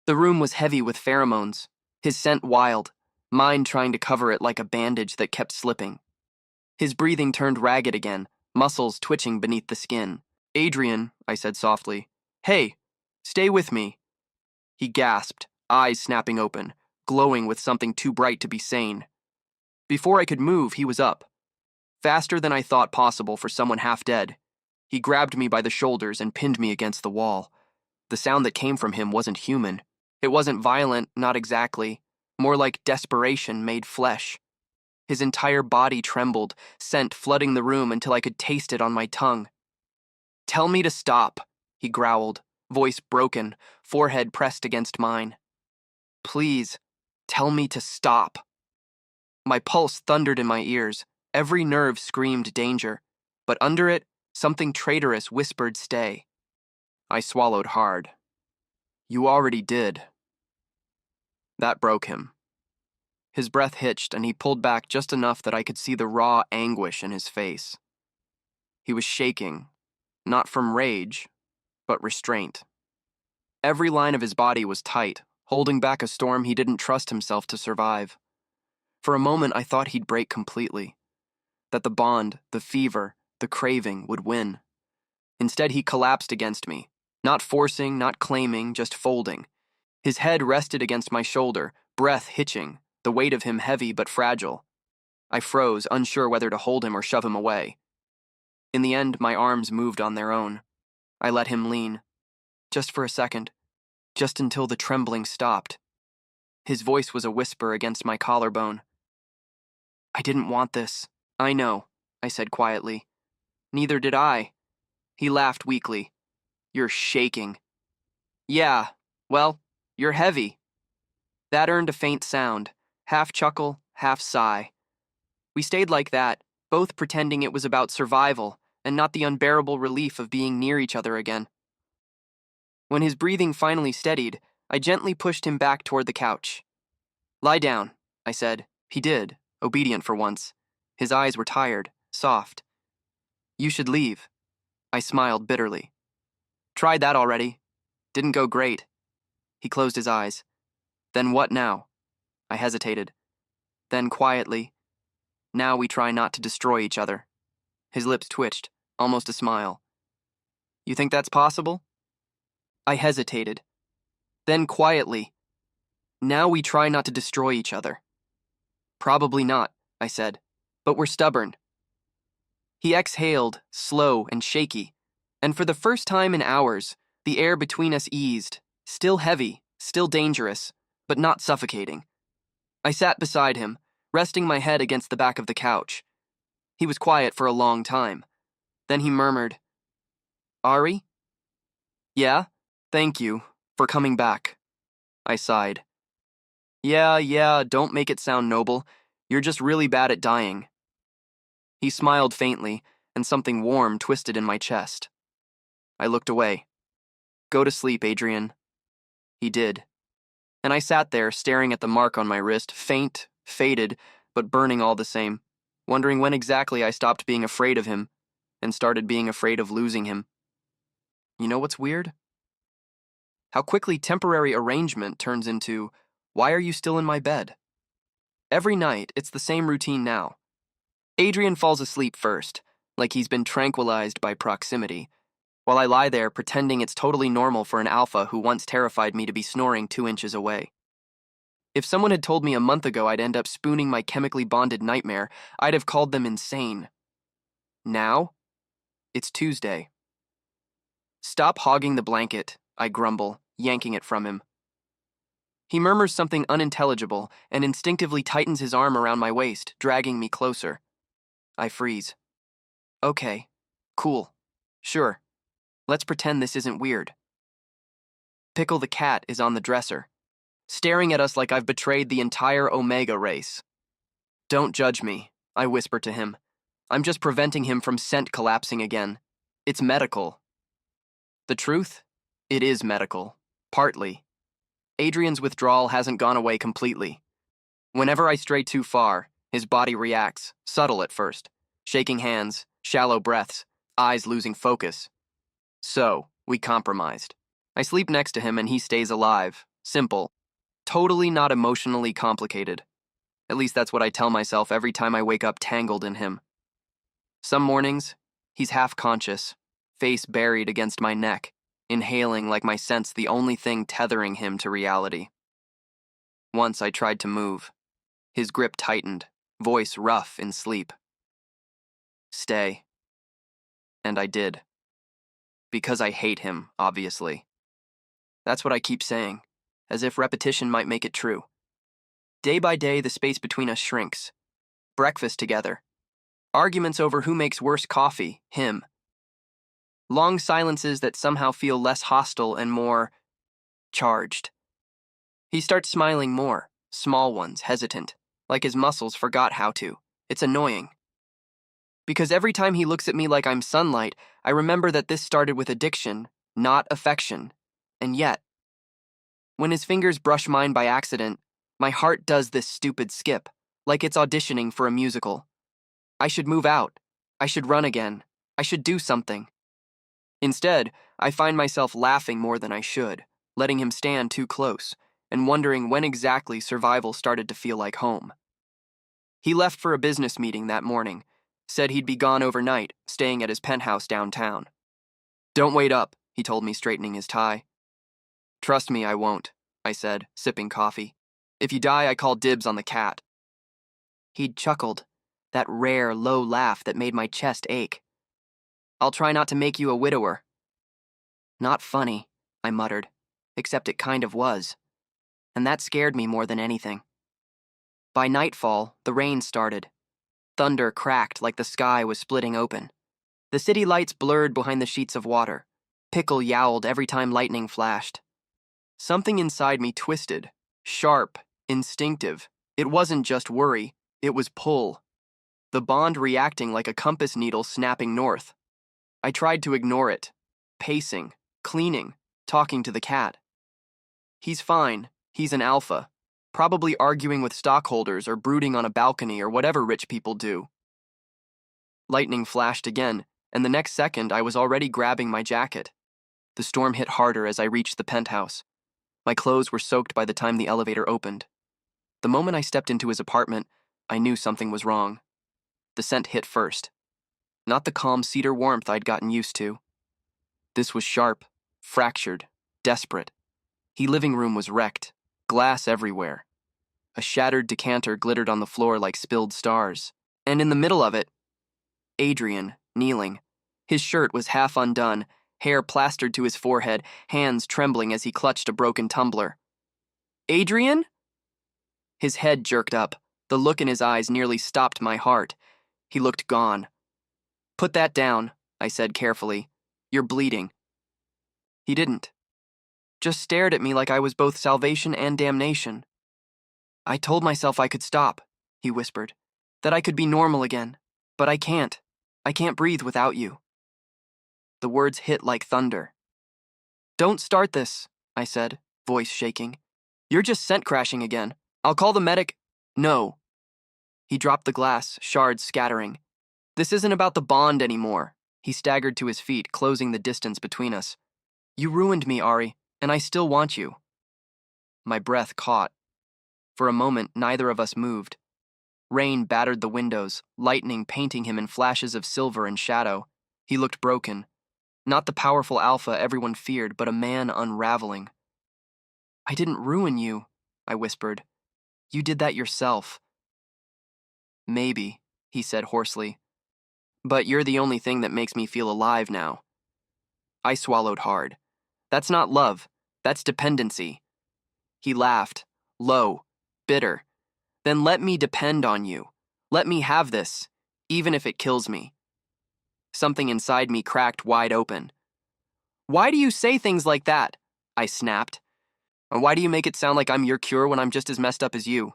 The room was heavy with pheromones, his scent wild, mine trying to cover it like a bandage that kept slipping. His breathing turned ragged again, muscles twitching beneath the skin. Adrian, I said softly. Hey, stay with me. He gasped, eyes snapping open, glowing with something too bright to be sane. Before I could move, he was up. Faster than I thought possible for someone half dead. He grabbed me by the shoulders and pinned me against the wall. The sound that came from him wasn't human. It wasn't violent, not exactly. More like desperation made flesh. His entire body trembled, scent flooding the room until I could taste it on my tongue. Tell me to stop, he growled, voice broken, forehead pressed against mine. Please, tell me to stop. My pulse thundered in my ears, every nerve screamed danger, but under it, something traitorous whispered stay. I swallowed hard. You already did. That broke him. His breath hitched and he pulled back just enough that I could see the raw anguish in his face. He was shaking, not from rage, but restraint. Every line of his body was tight, holding back a storm he didn't trust himself to survive. For a moment I thought he'd break completely, that the bond, the fever, the craving would win. Instead he collapsed against me, not forcing, not claiming, just folding. His head rested against my shoulder, breath hitching, the weight of him heavy but fragile. I froze, unsure whether to hold him or shove him away. In the end, my arms moved on their own. I let him lean. Just for a second. Just until the trembling stopped. His voice was a whisper against my collarbone. I didn't want this. I know, I said quietly. Neither did I. He laughed weakly. You're shaking. Yeah, well, you're heavy. That earned a faint sound, half chuckle, half sigh. We stayed like that, both pretending it was about survival and not the unbearable relief of being near each other again. When his breathing finally steadied, I gently pushed him back toward the couch. Lie down, I said. He did, obedient for once. His eyes were tired, soft. You should leave. I smiled bitterly. Tried that already. Didn't go great. He closed his eyes. Then what now? I hesitated. Then quietly, "Now we try not to destroy each other." His lips twitched, almost a smile. "You think that's possible?" I hesitated. Then quietly, "Now we try not to destroy each other." "Probably not," I said, "but we're stubborn." He exhaled, slow and shaky, and for the first time in hours, the air between us eased, still heavy, still dangerous, but not suffocating. I sat beside him, resting my head against the back of the couch. He was quiet for a long time. Then he murmured, "Ari?" "Yeah, thank you for coming back." I sighed. Yeah, don't make it sound noble. You're just really bad at dying." He smiled faintly, and something warm twisted in my chest. I looked away. "Go to sleep, Adrian." He did. And I sat there, staring at the mark on my wrist, faint, faded, but burning all the same, wondering when exactly I stopped being afraid of him and started being afraid of losing him. You know what's weird? How quickly temporary arrangement turns into, "Why are you still in my bed?" Every night, it's the same routine now. Adrian falls asleep first, like he's been tranquilized by proximity, while I lie there pretending it's totally normal for an alpha who once terrified me to be snoring 2 inches away. If someone had told me a month ago I'd end up spooning my chemically bonded nightmare, I'd have called them insane. Now, it's Tuesday. "Stop hogging the blanket," I grumble, yanking it from him. He murmurs something unintelligible and instinctively tightens his arm around my waist, dragging me closer. I freeze. "Okay, cool, sure. Let's pretend this isn't weird." Pickle the cat is on the dresser, staring at us like I've betrayed the entire Omega race. "Don't judge me," I whisper to him. "I'm just preventing him from scent collapsing again. It's medical." The truth? It is medical. Partly. Adrian's withdrawal hasn't gone away completely. Whenever I stray too far, his body reacts, subtle at first. Shaking hands, shallow breaths, eyes losing focus. So, we compromised. I sleep next to him and he stays alive. Simple. Totally not emotionally complicated. At least that's what I tell myself every time I wake up tangled in him. Some mornings, he's half conscious, face buried against my neck, inhaling like my scent's the only thing tethering him to reality. Once I tried to move. His grip tightened, voice rough in sleep. "Stay." And I did. Because I hate him, obviously. That's what I keep saying, as if repetition might make it true. Day by day, the space between us shrinks. Breakfast together. Arguments over who makes worse coffee, him. Long silences that somehow feel less hostile and more charged. He starts smiling more, small ones, hesitant, like his muscles forgot how to. It's annoying. Because every time he looks at me like I'm sunlight, I remember that this started with addiction, not affection. And yet, when his fingers brush mine by accident, my heart does this stupid skip, like it's auditioning for a musical. I should move out. I should run again. I should do something. Instead, I find myself laughing more than I should, letting him stand too close, and wondering when exactly survival started to feel like home. He left for a business meeting that morning, said he'd be gone overnight, staying at his penthouse downtown. "Don't wait up," he told me, straightening his tie. "Trust me, I won't," I said, sipping coffee. "If you die, I call dibs on the cat." He'd chuckled, that rare, low laugh that made my chest ache. "I'll try not to make you a widower." Not funny, I muttered, except it kind of was. And that scared me more than anything. By nightfall, the rain started. Thunder cracked like the sky was splitting open. The city lights blurred behind the sheets of water. Pickle yowled every time lightning flashed. Something inside me twisted, sharp, instinctive. It wasn't just worry, it was pull. The bond reacting like a compass needle snapping north. I tried to ignore it, pacing, cleaning, talking to the cat. He's fine, he's an alpha, probably arguing with stockholders or brooding on a balcony or whatever rich people do. Lightning flashed again, and the next second I was already grabbing my jacket. The storm hit harder as I reached the penthouse. My clothes were soaked by the time the elevator opened. The moment I stepped into his apartment, I knew something was wrong. The scent hit first. Not the calm cedar warmth I'd gotten used to. This was sharp, fractured, desperate. His living room was wrecked, glass everywhere. A shattered decanter glittered on the floor like spilled stars. And in the middle of it, Adrian, kneeling. His shirt was half undone, hair plastered to his forehead, hands trembling as he clutched a broken tumbler. Adrian? His head jerked up. The look in his eyes nearly stopped my heart. He looked gone. Put that down, I said carefully. You're bleeding. He didn't. Just stared at me like I was both salvation and damnation. I told myself I could stop, he whispered, that I could be normal again, but I can't. I can't breathe without you. The words hit like thunder. Don't start this, I said, voice shaking. You're just scent crashing again. I'll call the medic. No. He dropped the glass, shards scattering. This isn't about the bond anymore. He staggered to his feet, closing the distance between us. You ruined me, Ari, and I still want you. My breath caught. For a moment, neither of us moved. Rain battered the windows, lightning painting him in flashes of silver and shadow. He looked broken. Not the powerful alpha everyone feared, but a man unraveling. I didn't ruin you, I whispered. You did that yourself. Maybe, he said hoarsely. But you're the only thing that makes me feel alive now. I swallowed hard. That's not love. That's dependency. He laughed, low, bitter. Then let me depend on you. Let me have this, even if it kills me. Something inside me cracked wide open. Why do you say things like that? I snapped. And why do you make it sound like I'm your cure when I'm just as messed up as you?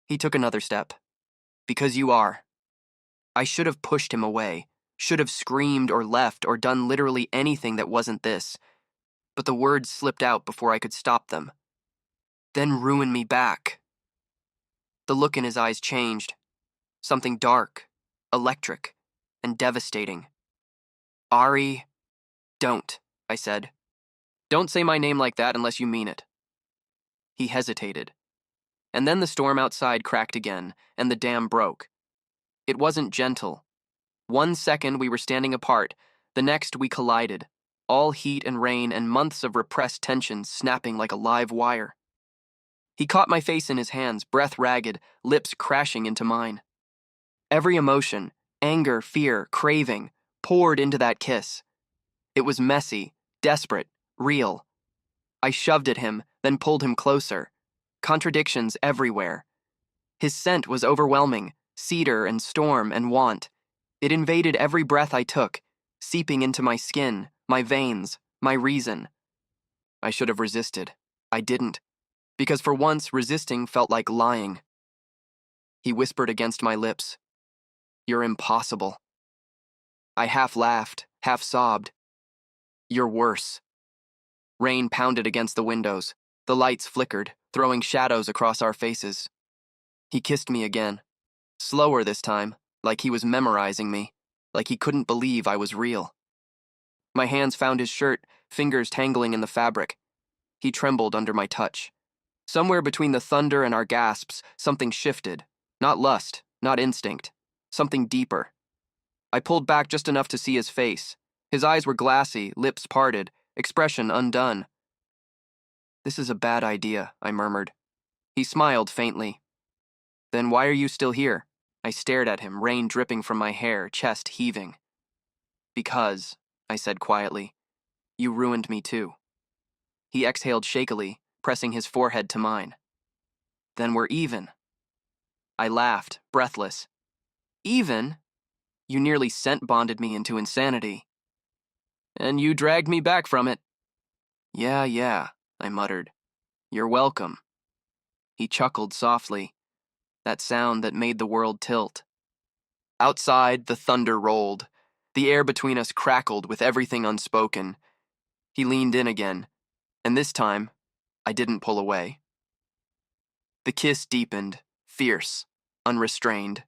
He took another step. Because you are. I should have pushed him away, should have screamed or left or done literally anything that wasn't this. But the words slipped out before I could stop them. Then ruin me back. The look in his eyes changed. Something dark, electric, and devastating. Ari, don't, I said. Don't say my name like that unless you mean it. He hesitated. And then the storm outside cracked again, and the dam broke. It wasn't gentle. 1 second we were standing apart, the next we collided, all heat and rain and months of repressed tension snapping like a live wire. He caught my face in his hands, breath ragged, lips crashing into mine. Every emotion, anger, fear, craving, poured into that kiss. It was messy, desperate, real. I shoved at him, then pulled him closer. Contradictions everywhere. His scent was overwhelming, cedar and storm and want. It invaded every breath I took, seeping into my skin, my veins, my reason. I should have resisted. I didn't. Because for once, resisting felt like lying. He whispered against my lips, "You're impossible." I half laughed, half sobbed. "You're worse." Rain pounded against the windows. The lights flickered, throwing shadows across our faces. He kissed me again. Slower this time, like he was memorizing me, like he couldn't believe I was real. My hands found his shirt, fingers tangling in the fabric. He trembled under my touch. Somewhere between the thunder and our gasps, something shifted. Not lust, not instinct. Something deeper. I pulled back just enough to see his face. His eyes were glassy, lips parted, expression undone. "This is a bad idea," I murmured. He smiled faintly. "Then why are you still here?" I stared at him, rain dripping from my hair, chest heaving. "Because," I said quietly, "you ruined me too." He exhaled shakily, pressing his forehead to mine. "Then we're even." I laughed, breathless. "Even? You nearly scent bonded me into insanity." "And you dragged me back from it." Yeah, I muttered. "You're welcome." He chuckled softly, that sound that made the world tilt. Outside, the thunder rolled. The air between us crackled with everything unspoken. He leaned in again, and this time, I didn't pull away. The kiss deepened, fierce, unrestrained.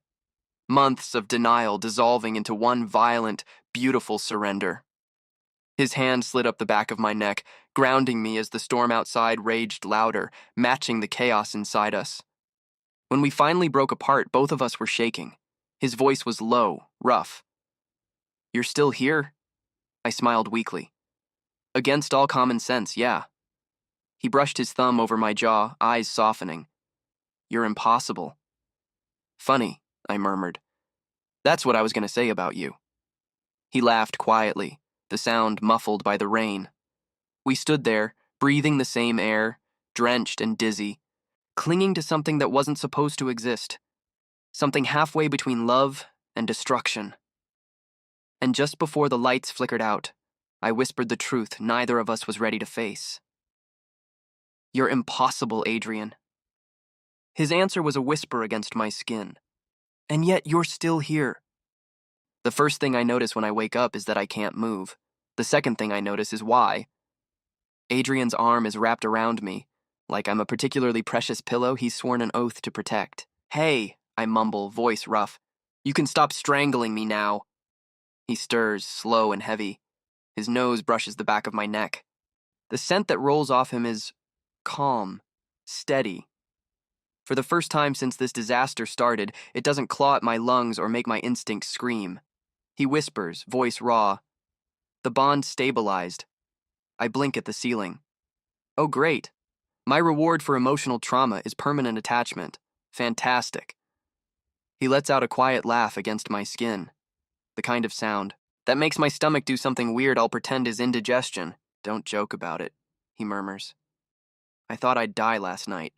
Months of denial dissolving into one violent, beautiful surrender. His hand slid up the back of my neck, grounding me as the storm outside raged louder, matching the chaos inside us. When we finally broke apart, both of us were shaking. His voice was low, rough. "You're still here?" I smiled weakly. "Against all common sense, yeah." He brushed his thumb over my jaw, eyes softening. "You're impossible." "Funny," I murmured. "That's what I was going to say about you." He laughed quietly, the sound muffled by the rain. We stood there, breathing the same air, drenched and dizzy, clinging to something that wasn't supposed to exist, something halfway between love and destruction. And just before the lights flickered out, I whispered the truth neither of us was ready to face. "You're impossible, Adrian." His answer was a whisper against my skin. "And yet you're still here." The first thing I notice when I wake up is that I can't move. The second thing I notice is why. Adrian's arm is wrapped around me, like I'm a particularly precious pillow he's sworn an oath to protect. "Hey," I mumble, voice rough. "You can stop strangling me now." He stirs, slow and heavy. His nose brushes the back of my neck. The scent that rolls off him is calm, steady. For the first time since this disaster started, it doesn't claw at my lungs or make my instincts scream. He whispers, voice raw. "The bond stabilized." I blink at the ceiling. "Oh, great. My reward for emotional trauma is permanent attachment. Fantastic." He lets out a quiet laugh against my skin. The kind of sound that makes my stomach do something weird I'll pretend is indigestion. "Don't joke about it," he murmurs. "I thought I'd die last night."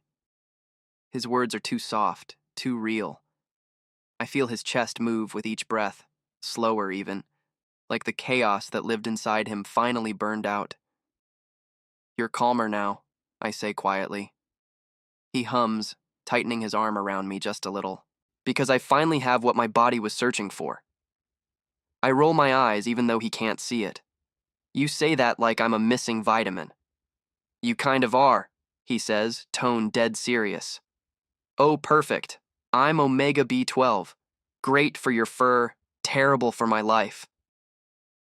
His words are too soft, too real. I feel his chest move with each breath, slower even, like the chaos that lived inside him finally burned out. "You're calmer now," I say quietly. He hums, tightening his arm around me just a little, because I finally have what my body was searching for. I roll my eyes even though he can't see it. "You say that like I'm a missing vitamin." "You kind of are," he says, tone dead serious. "Oh, perfect. I'm omega B12. Great for your fur, terrible for my life."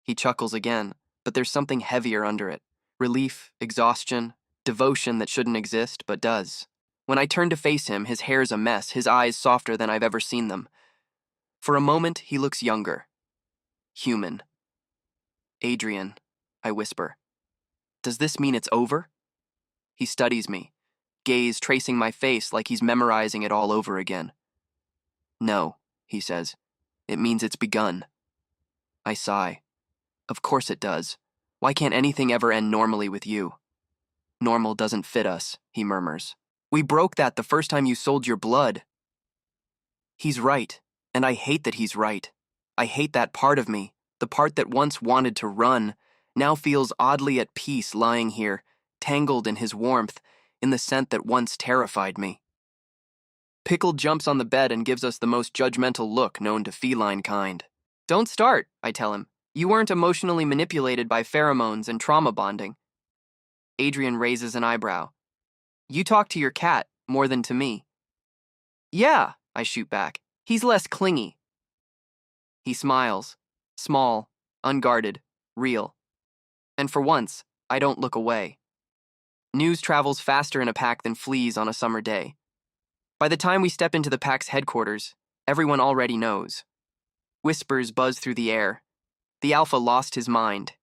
He chuckles again, but there's something heavier under it. Relief, exhaustion, devotion that shouldn't exist but does. When I turn to face him, his hair's a mess, his eyes softer than I've ever seen them. For a moment, he looks younger. Human. "Adrian," I whisper. "Does this mean it's over?" He studies me, gaze tracing my face like he's memorizing it all over again. "No," he says. "It means it's begun." I sigh. "Of course it does. Why can't anything ever end normally with you?" "Normal doesn't fit us," he murmurs. "We broke that the first time you sold your blood." He's right, and I hate that he's right. I hate that part of me, the part that once wanted to run, now feels oddly at peace lying here, tangled in his warmth, in the scent that once terrified me. Pickle jumps on the bed and gives us the most judgmental look known to feline kind. "Don't start," I tell him. "You weren't emotionally manipulated by pheromones and trauma bonding." Adrian raises an eyebrow. "You talk to your cat more than to me." "Yeah," I shoot back. "He's less clingy." He smiles. Small, unguarded, real. And for once, I don't look away. News travels faster in a pack than fleas on a summer day. By the time we step into the pack's headquarters, everyone already knows. Whispers buzz through the air. The Alpha lost his mind.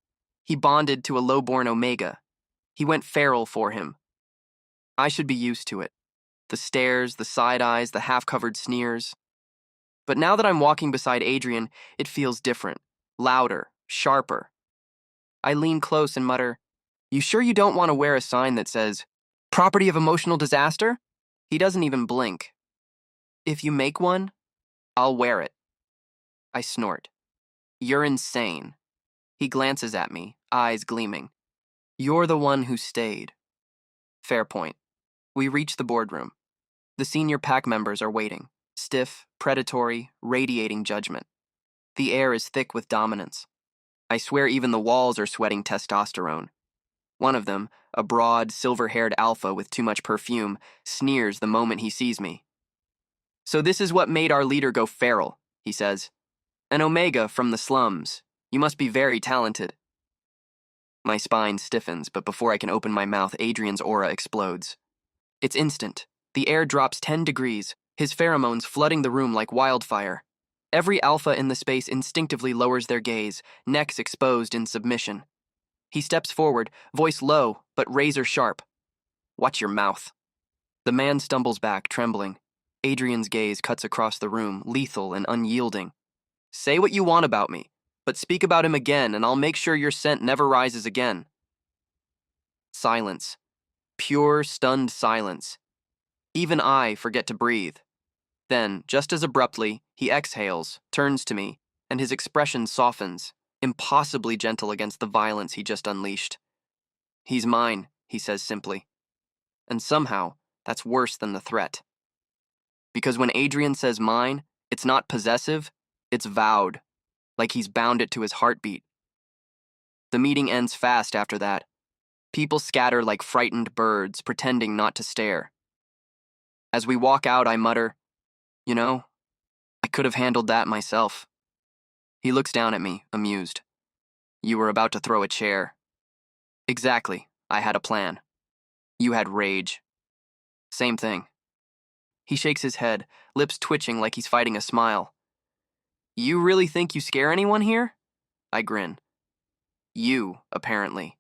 He bonded to a low-born Omega. He went feral for him. I should be used to it. The stares, the side eyes, the half-covered sneers. But now that I'm walking beside Adrian, it feels different. Louder, sharper. I lean close and mutter, "You sure you don't want to wear a sign that says, 'Property of emotional disaster'?" He doesn't even blink. "If you make one, I'll wear it." I snort. "You're insane." He glances at me, eyes gleaming. "You're the one who stayed." Fair point. We reach the boardroom. The senior pack members are waiting, stiff, predatory, radiating judgment. The air is thick with dominance. I swear even the walls are sweating testosterone. One of them, a broad, silver-haired alpha with too much perfume, sneers the moment he sees me. "So this is what made our leader go feral," he says. "An Omega from the slums. You must be very talented." My spine stiffens, but before I can open my mouth, Adrian's aura explodes. It's instant. The air drops 10 degrees, his pheromones flooding the room like wildfire. Every alpha in the space instinctively lowers their gaze, necks exposed in submission. He steps forward, voice low, but razor sharp. "Watch your mouth." The man stumbles back, trembling. Adrian's gaze cuts across the room, lethal and unyielding. "Say what you want about me, but speak about him again, and I'll make sure your scent never rises again." Silence. Pure, stunned silence. Even I forget to breathe. Then, just as abruptly, he exhales, turns to me, and his expression softens, impossibly gentle against the violence he just unleashed. "He's mine," he says simply. And somehow, that's worse than the threat. Because when Adrian says mine, it's not possessive, it's vowed, like he's bound it to his heartbeat. The meeting ends fast after that. People scatter like frightened birds, pretending not to stare. As we walk out, I mutter, "You know, I could have handled that myself." He looks down at me, amused. "You were about to throw a chair." "Exactly. I had a plan. You had rage." "Same thing." He shakes his head, lips twitching like he's fighting a smile. "You really think you scare anyone here?" I grin. "You, apparently."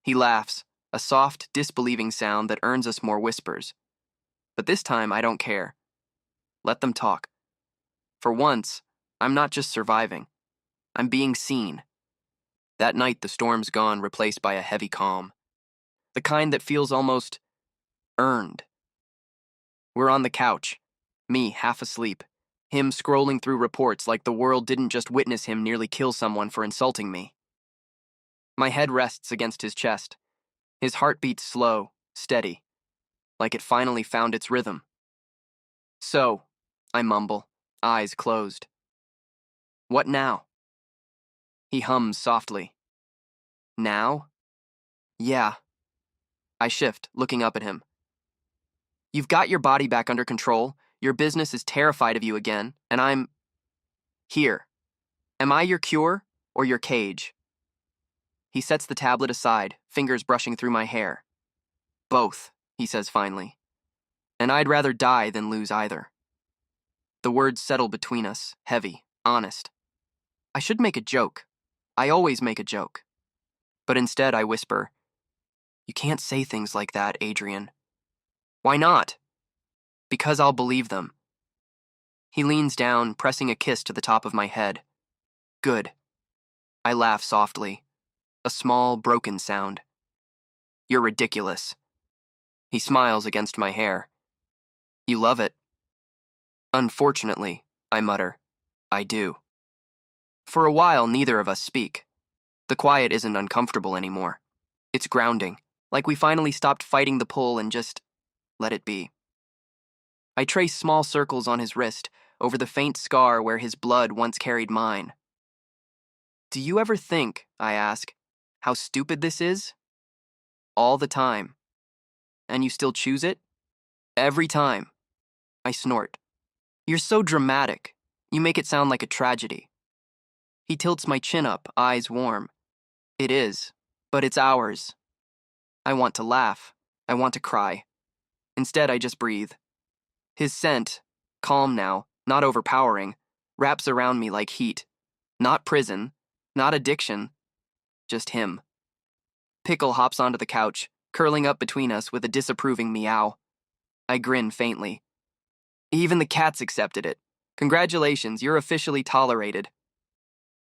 He laughs, a soft, disbelieving sound that earns us more whispers. But this time, I don't care. Let them talk. For once, I'm not just surviving. I'm being seen. That night, the storm's gone, replaced by a heavy calm. The kind that feels almost earned. We're on the couch. Me, half asleep. Him scrolling through reports like the world didn't just witness him nearly kill someone for insulting me. My head rests against his chest. His heart beats slow, steady, like it finally found its rhythm. "So," I mumble, eyes closed. "What now?" He hums softly. "Now?" "Yeah." I shift, looking up at him. "You've got your body back under control, your business is terrified of you again, and I'm here. Am I your cure or your cage?" He sets the tablet aside, fingers brushing through my hair. "Both," he says finally. "And I'd rather die than lose either." The words settle between us, heavy, honest. I should make a joke. I always make a joke. But instead I whisper, "You can't say things like that, Adrian." "Why not?" "Because I'll believe them." He leans down, pressing a kiss to the top of my head. "Good." I laugh softly. A small, broken sound. "You're ridiculous." He smiles against my hair. "You love it." "Unfortunately," I mutter, "I do." For a while, neither of us speak. The quiet isn't uncomfortable anymore. It's grounding, like we finally stopped fighting the pull and just let it be. I trace small circles on his wrist, over the faint scar where his blood once carried mine. "Do you ever think," I ask, "how stupid this is?" "All the time." "And you still choose it?" "Every time." I snort. "You're so dramatic. You make it sound like a tragedy." He tilts my chin up, eyes warm. "It is, but it's ours." I want to laugh. I want to cry. Instead, I just breathe. His scent, calm now, not overpowering, wraps around me like heat. Not prison, not addiction, just him. Pickle hops onto the couch, curling up between us with a disapproving meow. I grin faintly. "Even the cats accepted it. Congratulations, you're officially tolerated."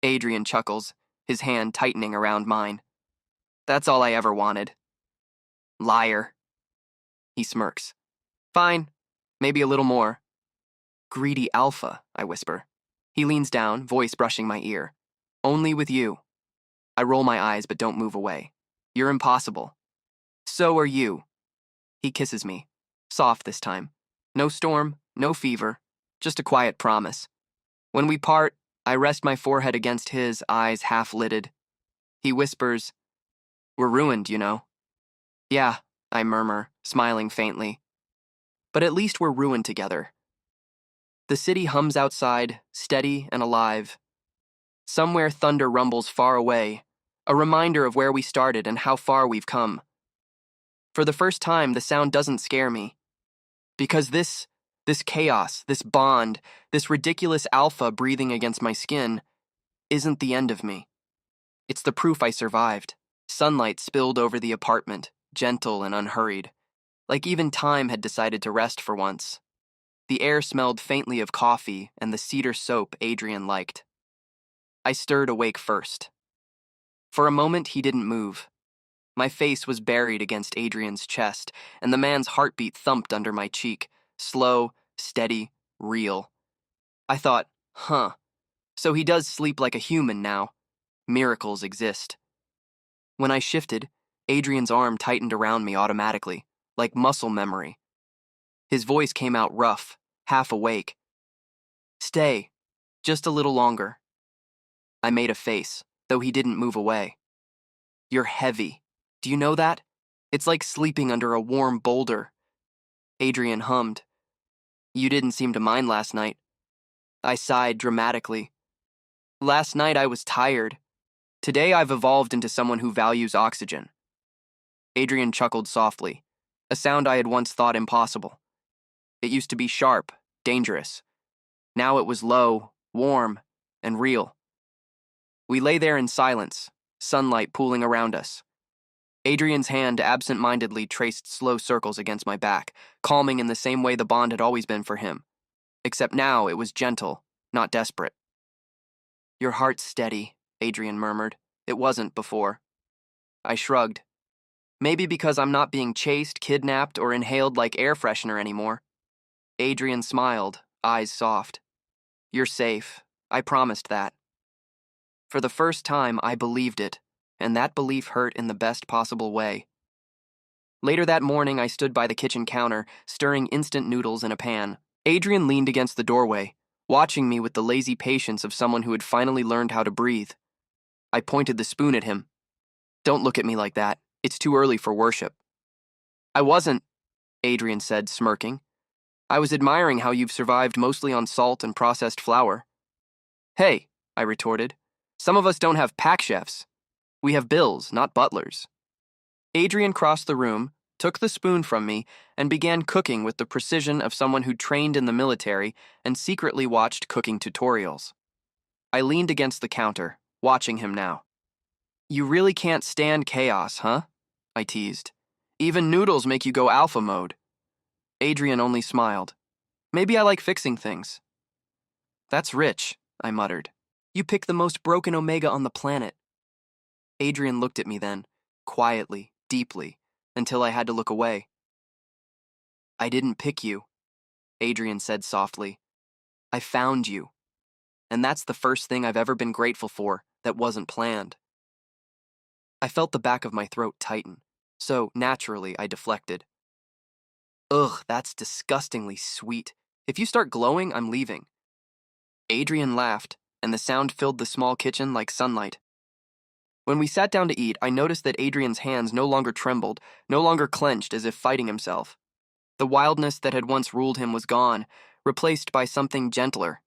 Adrian chuckles, his hand tightening around mine. "That's all I ever wanted." "Liar." He smirks. "Fine, maybe a little more." "Greedy alpha," I whisper. He leans down, voice brushing my ear. "Only with you." I roll my eyes but don't move away. "You're impossible." "So are you." He kisses me. Soft this time. No storm, no fever, just a quiet promise. When we part, I rest my forehead against his, eyes half-lidded. He whispers, "We're ruined, you know." "Yeah," I murmur, smiling faintly. "But at least we're ruined together." The city hums outside, steady and alive. Somewhere thunder rumbles far away, a reminder of where we started and how far we've come. For the first time, the sound doesn't scare me. Because this chaos, this bond, this ridiculous alpha breathing against my skin isn't the end of me. It's the proof I survived. Sunlight spilled over the apartment, gentle and unhurried, like even time had decided to rest for once. The air smelled faintly of coffee and the cedar soap Adrian liked. I stirred awake first. For a moment, he didn't move. My face was buried against Adrian's chest, and the man's heartbeat thumped under my cheek, slow, steady, real. I thought, so he does sleep like a human now. Miracles exist. When I shifted, Adrian's arm tightened around me automatically, like muscle memory. His voice came out rough, half awake. Stay, just a little longer. I made a face, though he didn't move away. You're heavy. Do you know that? It's like sleeping under a warm boulder. Adrian hummed. You didn't seem to mind last night. I sighed dramatically. Last night I was tired. Today I've evolved into someone who values oxygen. Adrian chuckled softly, a sound I had once thought impossible. It used to be sharp, dangerous. Now it was low, warm, and real. We lay there in silence, sunlight pooling around us. Adrian's hand absent-mindedly traced slow circles against my back, calming in the same way the bond had always been for him. Except now it was gentle, not desperate. Your heart's steady, Adrian murmured. It wasn't before. I shrugged. Maybe because I'm not being chased, kidnapped, or inhaled like air freshener anymore. Adrian smiled, eyes soft. You're safe. I promised that. For the first time, I believed it, and that belief hurt in the best possible way. Later that morning, I stood by the kitchen counter, stirring instant noodles in a pan. Adrian leaned against the doorway, watching me with the lazy patience of someone who had finally learned how to breathe. I pointed the spoon at him. Don't look at me like that. It's too early for worship. I wasn't, Adrian said, smirking. I was admiring how you've survived mostly on salt and processed flour. Hey, I retorted. Some of us don't have pack chefs. We have bills, not butlers. Adrian crossed the room, took the spoon from me, and began cooking with the precision of someone who trained in the military and secretly watched cooking tutorials. I leaned against the counter, watching him now. You really can't stand chaos, huh? I teased. Even noodles make you go alpha mode. Adrian only smiled. Maybe I like fixing things. That's rich, I muttered. You pick the most broken omega on the planet. Adrian looked at me then, quietly, deeply, until I had to look away. I didn't pick you, Adrian said softly. I found you. And that's the first thing I've ever been grateful for that wasn't planned. I felt the back of my throat tighten, so naturally I deflected. Ugh, that's disgustingly sweet. If you start glowing, I'm leaving. Adrian laughed, and the sound filled the small kitchen like sunlight. When we sat down to eat, I noticed that Adrian's hands no longer trembled, no longer clenched as if fighting himself. The wildness that had once ruled him was gone, replaced by something gentler.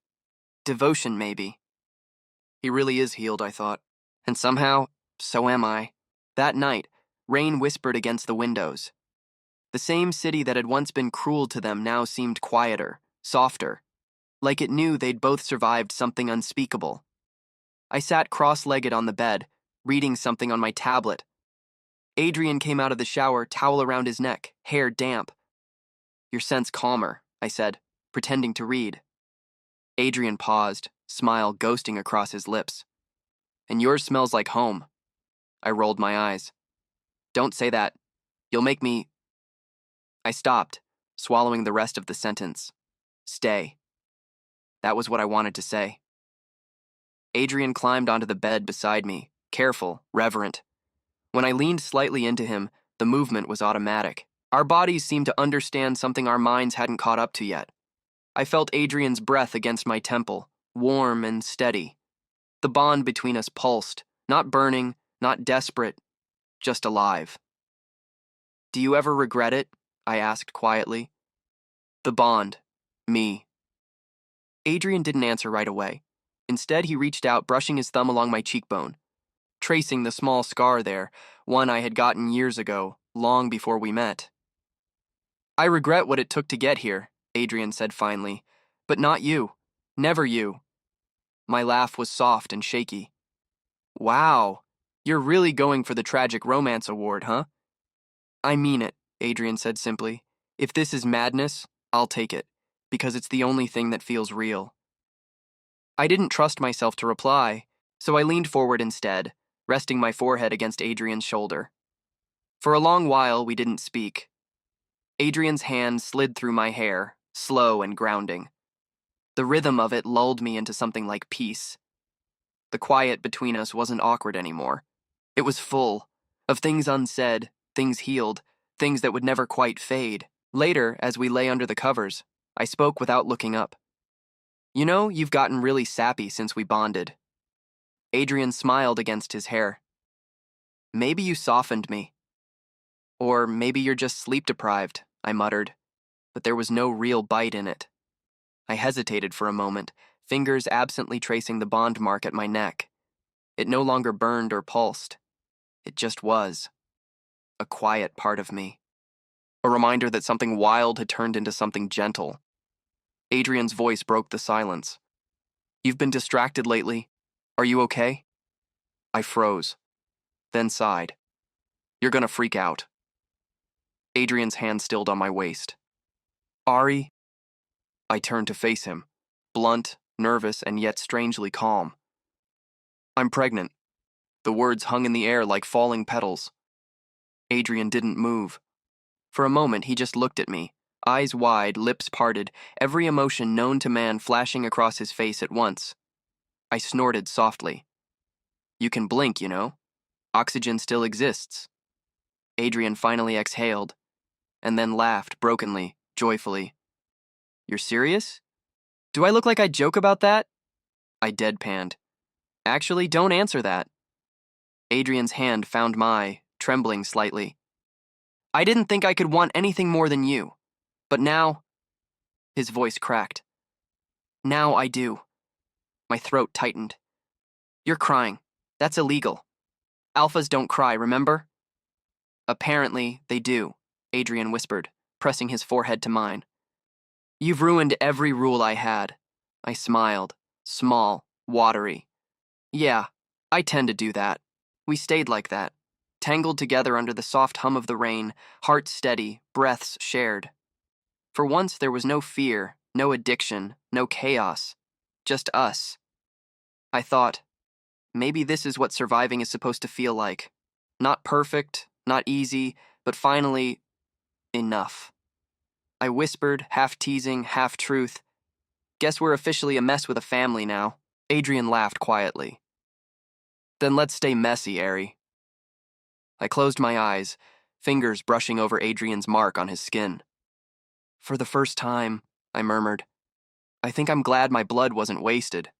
Devotion, maybe. He really is healed, I thought. And somehow, so am I. That night, rain whispered against the windows. The same city that had once been cruel to them now seemed quieter, softer, like it knew they'd both survived something unspeakable. I sat cross-legged on the bed, reading something on my tablet. Adrian came out of the shower, towel around his neck, hair damp. Your scent's calmer, I said, pretending to read. Adrian paused, smile ghosting across his lips. And yours smells like home. I rolled my eyes. Don't say that. You'll make me... I stopped, swallowing the rest of the sentence. Stay. That was what I wanted to say. Adrian climbed onto the bed beside me, careful, reverent. When I leaned slightly into him, the movement was automatic. Our bodies seemed to understand something our minds hadn't caught up to yet. I felt Adrian's breath against my temple, warm and steady. The bond between us pulsed, not burning, not desperate, just alive. Do you ever regret it? I asked quietly. The bond. Me. Adrian didn't answer right away. Instead, he reached out, brushing his thumb along my cheekbone, tracing the small scar there, one I had gotten years ago, long before we met. I regret what it took to get here, Adrian said finally. But not you. Never you. My laugh was soft and shaky. Wow, you're really going for the tragic romance award, huh? I mean it, Adrian said simply. If this is madness, I'll take it, because it's the only thing that feels real. I didn't trust myself to reply, so I leaned forward instead, resting my forehead against Adrian's shoulder. For a long while, we didn't speak. Adrian's hand slid through my hair, slow and grounding. The rhythm of it lulled me into something like peace. The quiet between us wasn't awkward anymore. It was full of things unsaid, things healed, things that would never quite fade. Later, as we lay under the covers, I spoke without looking up. You know, you've gotten really sappy since we bonded. Adrian smiled against his hair. Maybe you softened me. Or maybe you're just sleep-deprived, I muttered, but there was no real bite in it. I hesitated for a moment, fingers absently tracing the bond mark at my neck. It no longer burned or pulsed. It just was. A quiet part of me. A reminder that something wild had turned into something gentle. Adrian's voice broke the silence. You've been distracted lately. Are you okay? I froze, then sighed. You're gonna freak out. Adrian's hand stilled on my waist. Ari? I turned to face him, blunt, nervous, and yet strangely calm. I'm pregnant. The words hung in the air like falling petals. Adrian didn't move. For a moment, he just looked at me, eyes wide, lips parted, every emotion known to man flashing across his face at once. I snorted softly. You can blink, you know. Oxygen still exists. Adrian finally exhaled, and then laughed brokenly, joyfully. You're serious? Do I look like I joke about that? I deadpanned. Actually, don't answer that. Adrian's hand found my, trembling slightly. I didn't think I could want anything more than you. But now... His voice cracked. Now I do. My throat tightened. You're crying. That's illegal. Alphas don't cry, remember? Apparently, they do, Adrian whispered, pressing his forehead to mine. You've ruined every rule I had. I smiled, small, watery. Yeah, I tend to do that. We stayed like that, tangled together under the soft hum of the rain, hearts steady, breaths shared. For once, there was no fear, no addiction, no chaos. Just us. I thought, maybe this is what surviving is supposed to feel like. Not perfect, not easy, but finally, enough. I whispered, half teasing, half truth. Guess we're officially a mess with a family now. Adrian laughed quietly. Then let's stay messy, Ari. I closed my eyes, fingers brushing over Adrian's mark on his skin. For the first time, I murmured, I think I'm glad my blood wasn't wasted.